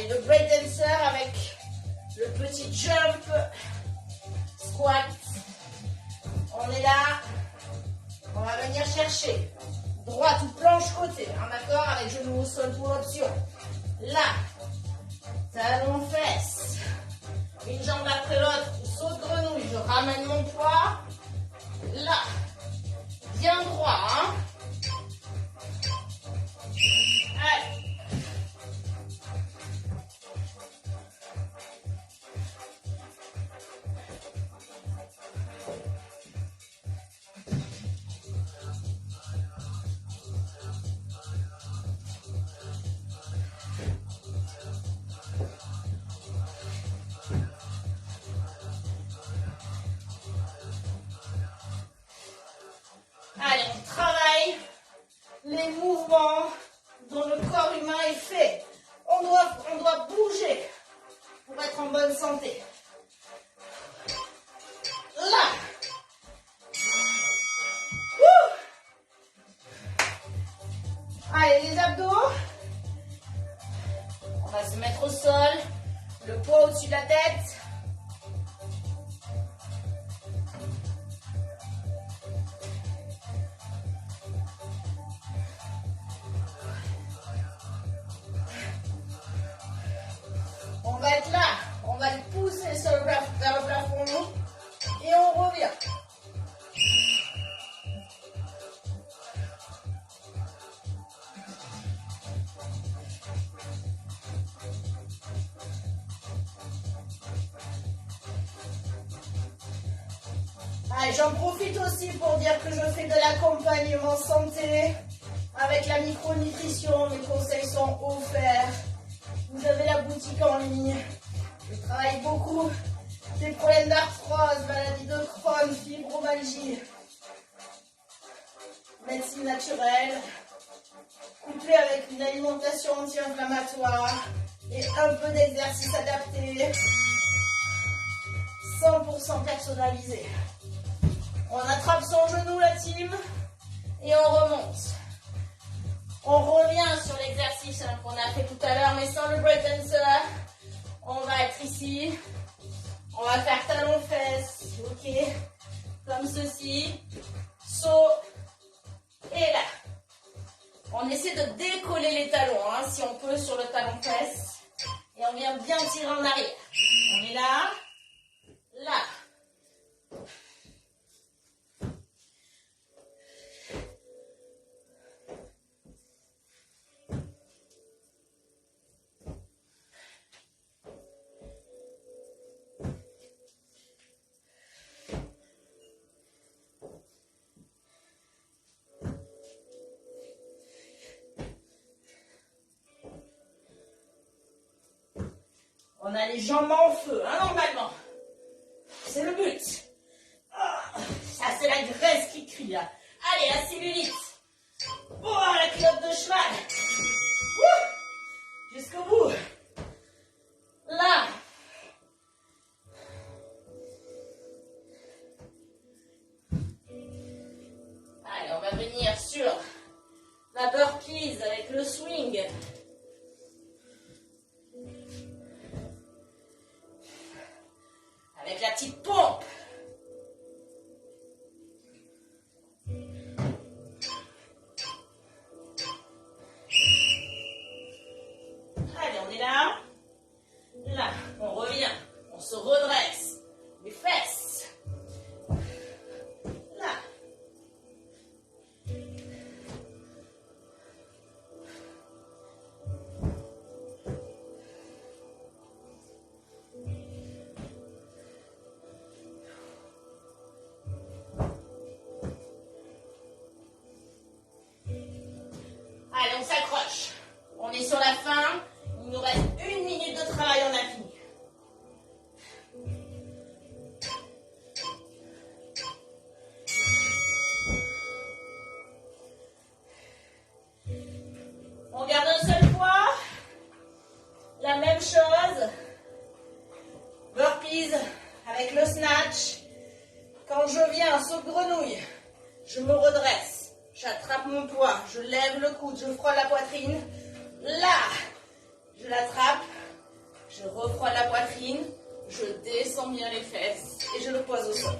Le breakdancer avec le petit jump, squat. On est là. On va venir chercher droite ou planche côté, hein, d'accord, avec genou au sol pour l'option. Là, talon fesse. Une jambe après l'autre, saut de grenouille. Je ramène mon poids. Là, bien droit. Hein. Allez. Allez, on travaille les mouvements dont le corps humain est fait. On doit bouger pour être en bonne santé. Là. Allez, les abdos. On va se mettre au sol, le poids au-dessus de la tête. On va être là, on va le pousser vers le plafond et on revient. Allez, j'en profite aussi pour dire que je fais de l'accompagnement santé avec la micronutrition. Mes conseils sont offerts. Vous avez la boutique en ligne. Je travaille beaucoup des problèmes d'arthrose, maladie de Crohn, fibromyalgie, médecine naturelle, couplée avec une alimentation anti-inflammatoire et un peu d'exercice adapté, 100% personnalisé. On attrape son genou, la team, et on remonte. On revient sur l'exercice qu'on a fait tout à l'heure, mais sans le breakdancer. On va être ici. On va faire talon-fesse, ok, comme ceci. Saut. Et là. On essaie de décoller les talons, hein, si on peut, sur le talon-fesse. Et on vient bien tirer en arrière. On est là. Là. On a les jambes en feu, hein, normalement. C'est le but. Oh, ça, c'est la graisse qui crie, là. Allez, la cellulite. Oh, la culotte de cheval. Jusqu'au bout. Là. Allez, on va venir sur la burpees avec le swing. Avec la petite pompe. Allez, on est là. Là, on revient. On se redresse. Les fesses. Là. je me redresse, j'attrape mon poids, je lève le coude, je frôle la poitrine. Là, je l'attrape, je refroide la poitrine, je descends bien les fesses et je le pose au sol.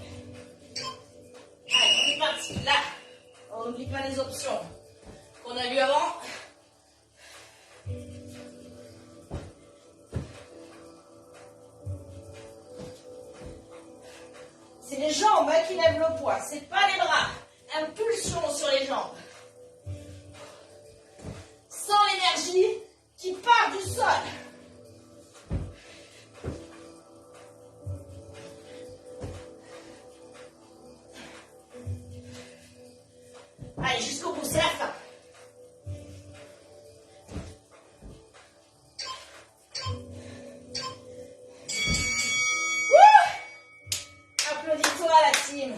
Allez, on est parti. Là, on n'oublie pas les options qu'on a vues avant. C'est les jambes qui lèvent le poids, c'est pas les bras. Impulsion sur les jambes. Sans l'énergie qui part du sol. Allez, jusqu'au bout, c'est la fin. Applaudis-toi, la team.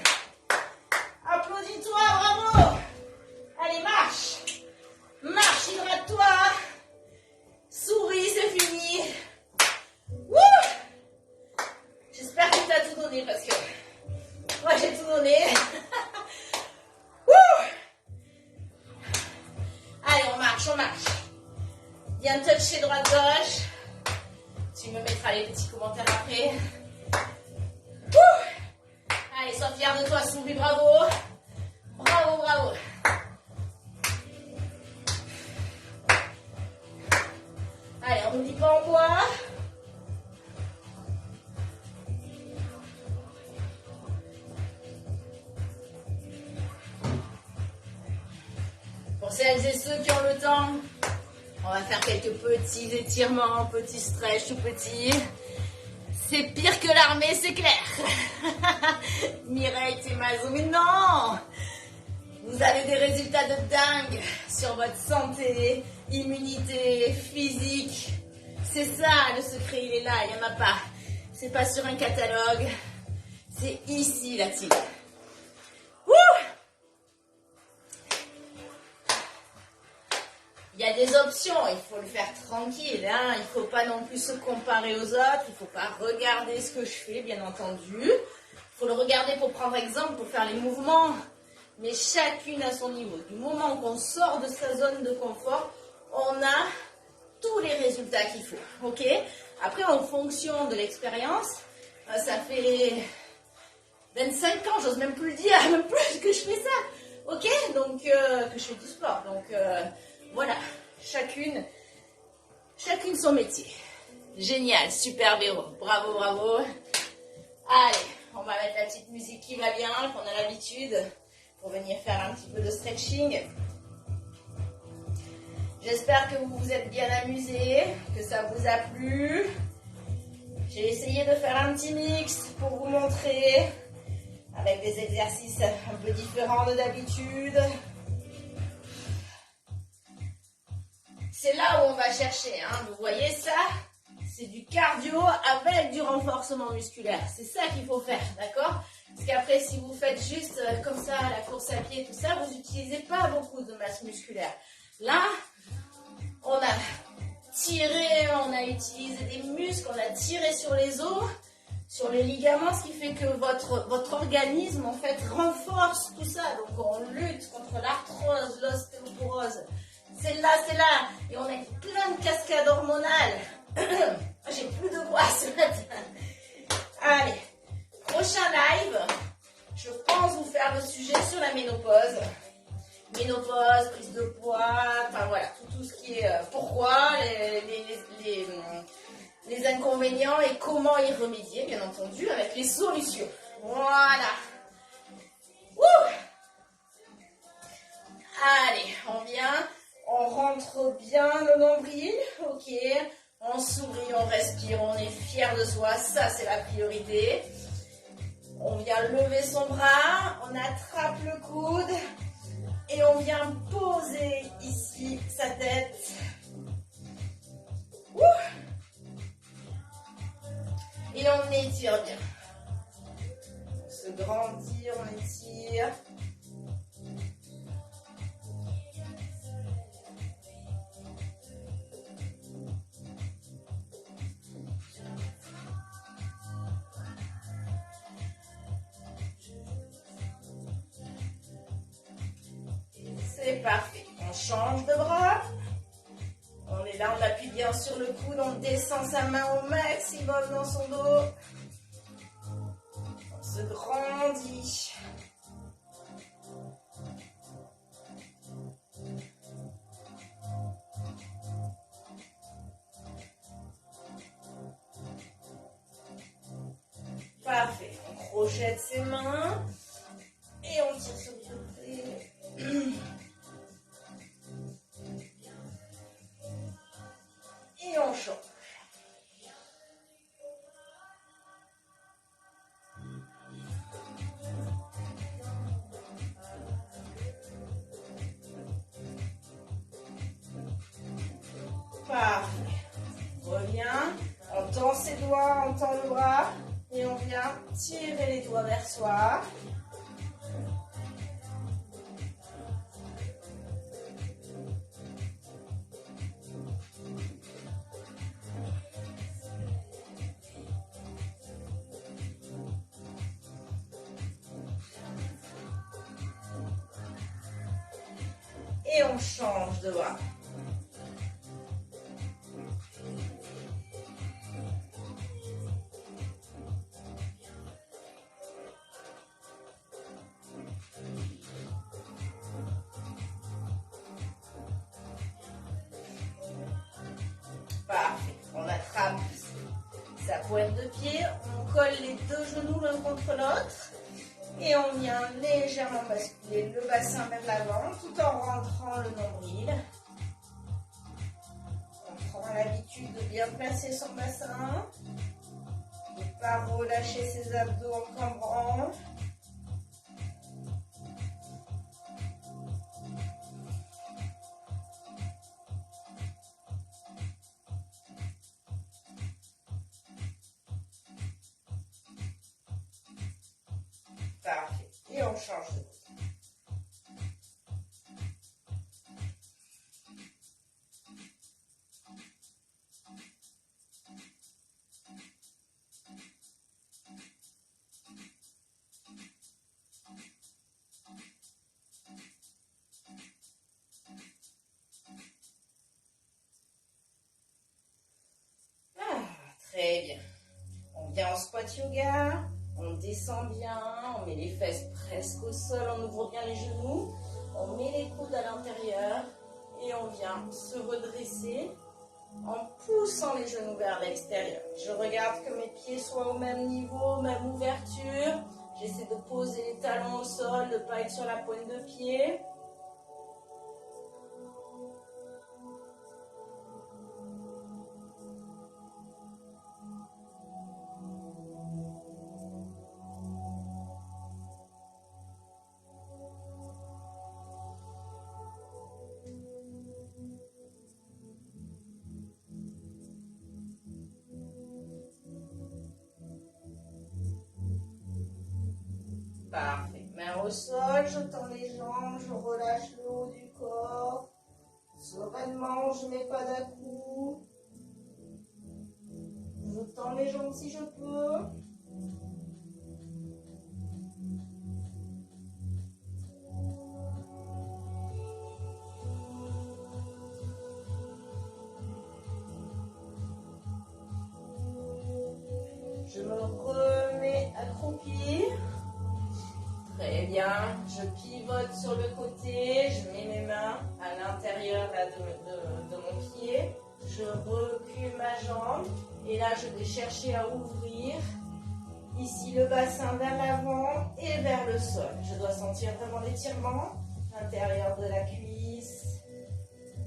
Applaudis-toi, bravo. Allez, marche. Marche, hydrate-toi. Souris, c'est fini. J'espère que tu as tout donné parce que moi, j'ai tout donné. Allez, on marche, on marche. Viens toucher droite-gauche. Tu me mettras les petits commentaires après. Allez, sois fier de toi, souris, bravo. Bravo, bravo. Allez, on n'oublie pas en bois. Pour celles et ceux qui ont le temps, on va faire quelques petits étirements, petits stretch tout petits. C'est pire que l'armée, c'est clair. Mireille, t'es maso, mais non. Vous avez des résultats de dingue sur votre santé, immunité, physique. C'est ça, le secret, il est là, il n'y en a pas. C'est pas sur un catalogue. C'est ici, la team. Il y a des options, il faut le faire tranquille, hein. Il ne faut pas non plus se comparer aux autres, il ne faut pas regarder ce que je fais, bien entendu. Il faut le regarder pour prendre exemple, pour faire les mouvements, mais chacune à son niveau. Du moment qu'on sort de sa zone de confort, on a tous les résultats qu'il faut, ok? Après, en fonction de l'expérience, ça fait 25 ans, j'ose même plus le dire, même plus que je fais ça, ok? Donc, que je fais du sport, donc... voilà, chacune son métier. Génial, super Véro, bravo, bravo. Allez, on va mettre la petite musique qui va bien, qu'on a l'habitude, pour venir faire un petit peu de stretching. J'espère que vous vous êtes bien amusés, que ça vous a plu. J'ai essayé de faire un petit mix pour vous montrer, avec des exercices un peu différents de d'habitude. C'est là où on va chercher, hein. Vous voyez ça? C'est du cardio avec du renforcement musculaire. C'est ça qu'il faut faire, d'accord? Parce qu'après, si vous faites juste comme ça, la course à pied, tout ça, vous n'utilisez pas beaucoup de masse musculaire. Là, on a tiré, on a utilisé des muscles, on a tiré sur les os, sur les ligaments, ce qui fait que votre organisme, en fait, renforce tout ça. Donc, on lutte contre l'arthrose, l'ostéoporose. C'est là, et on a plein de cascades hormonales. J'ai plus de voix ce matin. Allez, prochain live, je pense vous faire le sujet sur la ménopause. Ménopause, prise de poids, enfin voilà, tout ce qui est pourquoi, les inconvénients et comment y remédier, bien entendu, avec les solutions. Voilà. Allez, on vient. On rentre bien le nombril, ok. On sourit, on respire, on est fier de soi, ça c'est la priorité. On vient lever son bras, on attrape le coude et on vient poser ici sa tête. Et on étire bien. On se grandit, on étire. C'est parfait. On change de bras. On est là, on appuie bien sur le coude, on descend sa main au maximum dans son dos. On se grandit. Parfait. On crochette ses mains et on tire sur le côté. Et on change. Parfait. Reviens. On tend ses doigts, on tend le bras. Et on vient tirer les doigts vers soi. Et on change de bras. Parfait. On attrape sa pointe de pied. On colle les deux genoux l'un contre l'autre. Et on vient légèrement basculer le bassin vers l'avant tout en rentrant le nombril. On prend l'habitude de bien placer son bassin, de ne pas relâcher ses abdos en cambrant. Parfait. Et on change de côté. Très bien. On vient en squat yoga. On descend bien, on met les fesses presque au sol, on ouvre bien les genoux, on met les coudes à l'intérieur et on vient se redresser en poussant les genoux vers l'extérieur. Je regarde que mes pieds soient au même niveau, même ouverture. J'essaie de poser les talons au sol, de ne pas être sur la pointe de pied. Parfait. Main au sol, je tends les jambes, je relâche le haut du corps. Sereinement, je ne mets pas d'à-coups. Je tends les jambes si je peux. Je me remets accroupi. Très bien. Je pivote sur le côté. Je mets mes mains à l'intérieur de mon pied. Je recule ma jambe. Et là, je vais chercher à ouvrir. Ici, le bassin vers l'avant et vers le sol. Je dois sentir vraiment l'étirement. L'intérieur de la cuisse.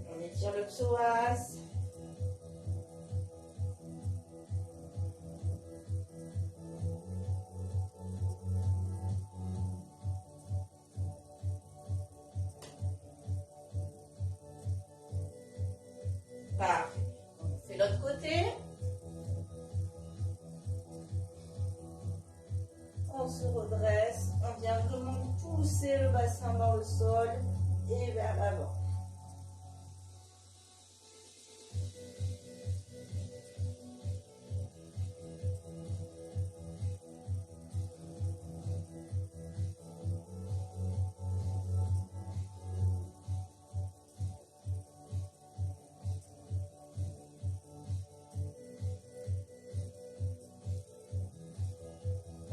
On étire le psoas. Parfait. On fait l'autre côté. On se redresse. On vient vraiment pousser le bassin dans le sol et vers l'avant.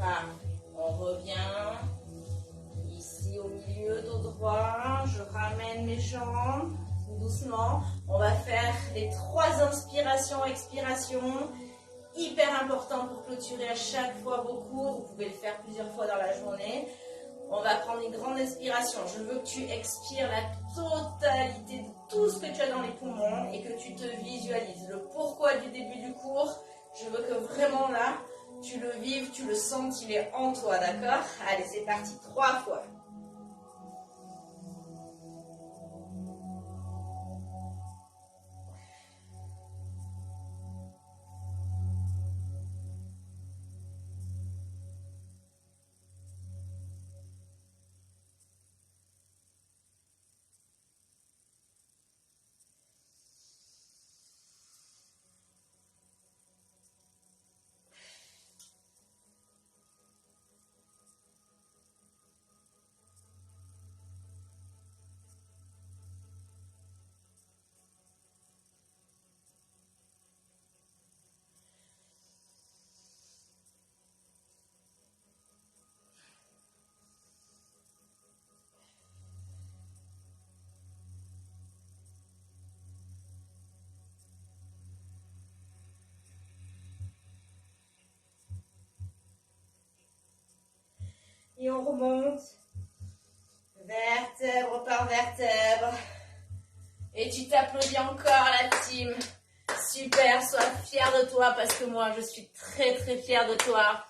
Bam. On revient. Ici au milieu, dos droit. Je ramène mes jambes doucement. On va faire les 3 inspirations, expirations. Hyper important pour clôturer à chaque fois vos cours. Vous pouvez le faire plusieurs fois dans la journée. On va prendre une grande inspiration. Je veux que tu expires la totalité de tout ce que tu as dans les poumons et que tu te visualises. Le pourquoi du début du cours, je veux que vraiment là, tu le vives, tu le sentes, il est en toi, d'accord? Allez, c'est parti, 3 fois. Et on remonte, vertèbre par vertèbre. Et tu t'applaudis encore la team. Super, sois fier de toi parce que moi je suis très très fière de toi.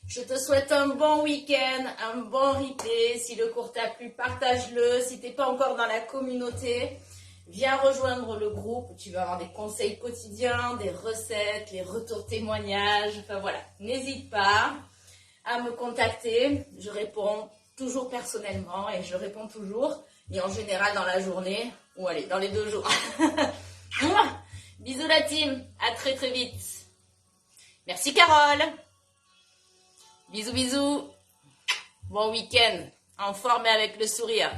Je te souhaite un bon week-end, un bon replay. Si le cours t'a plu, partage-le. Si tu n'es pas encore dans la communauté, viens rejoindre le groupe. Tu vas avoir des conseils quotidiens, des recettes, les retours témoignages. Enfin voilà, n'hésite pas à me contacter. Je réponds toujours personnellement et je réponds toujours. Et en général dans la journée, ou allez, dans les 2 jours. Bisous la team, à très très vite. Merci Carole. Bisous bisous. Bon week-end, en forme et avec le sourire.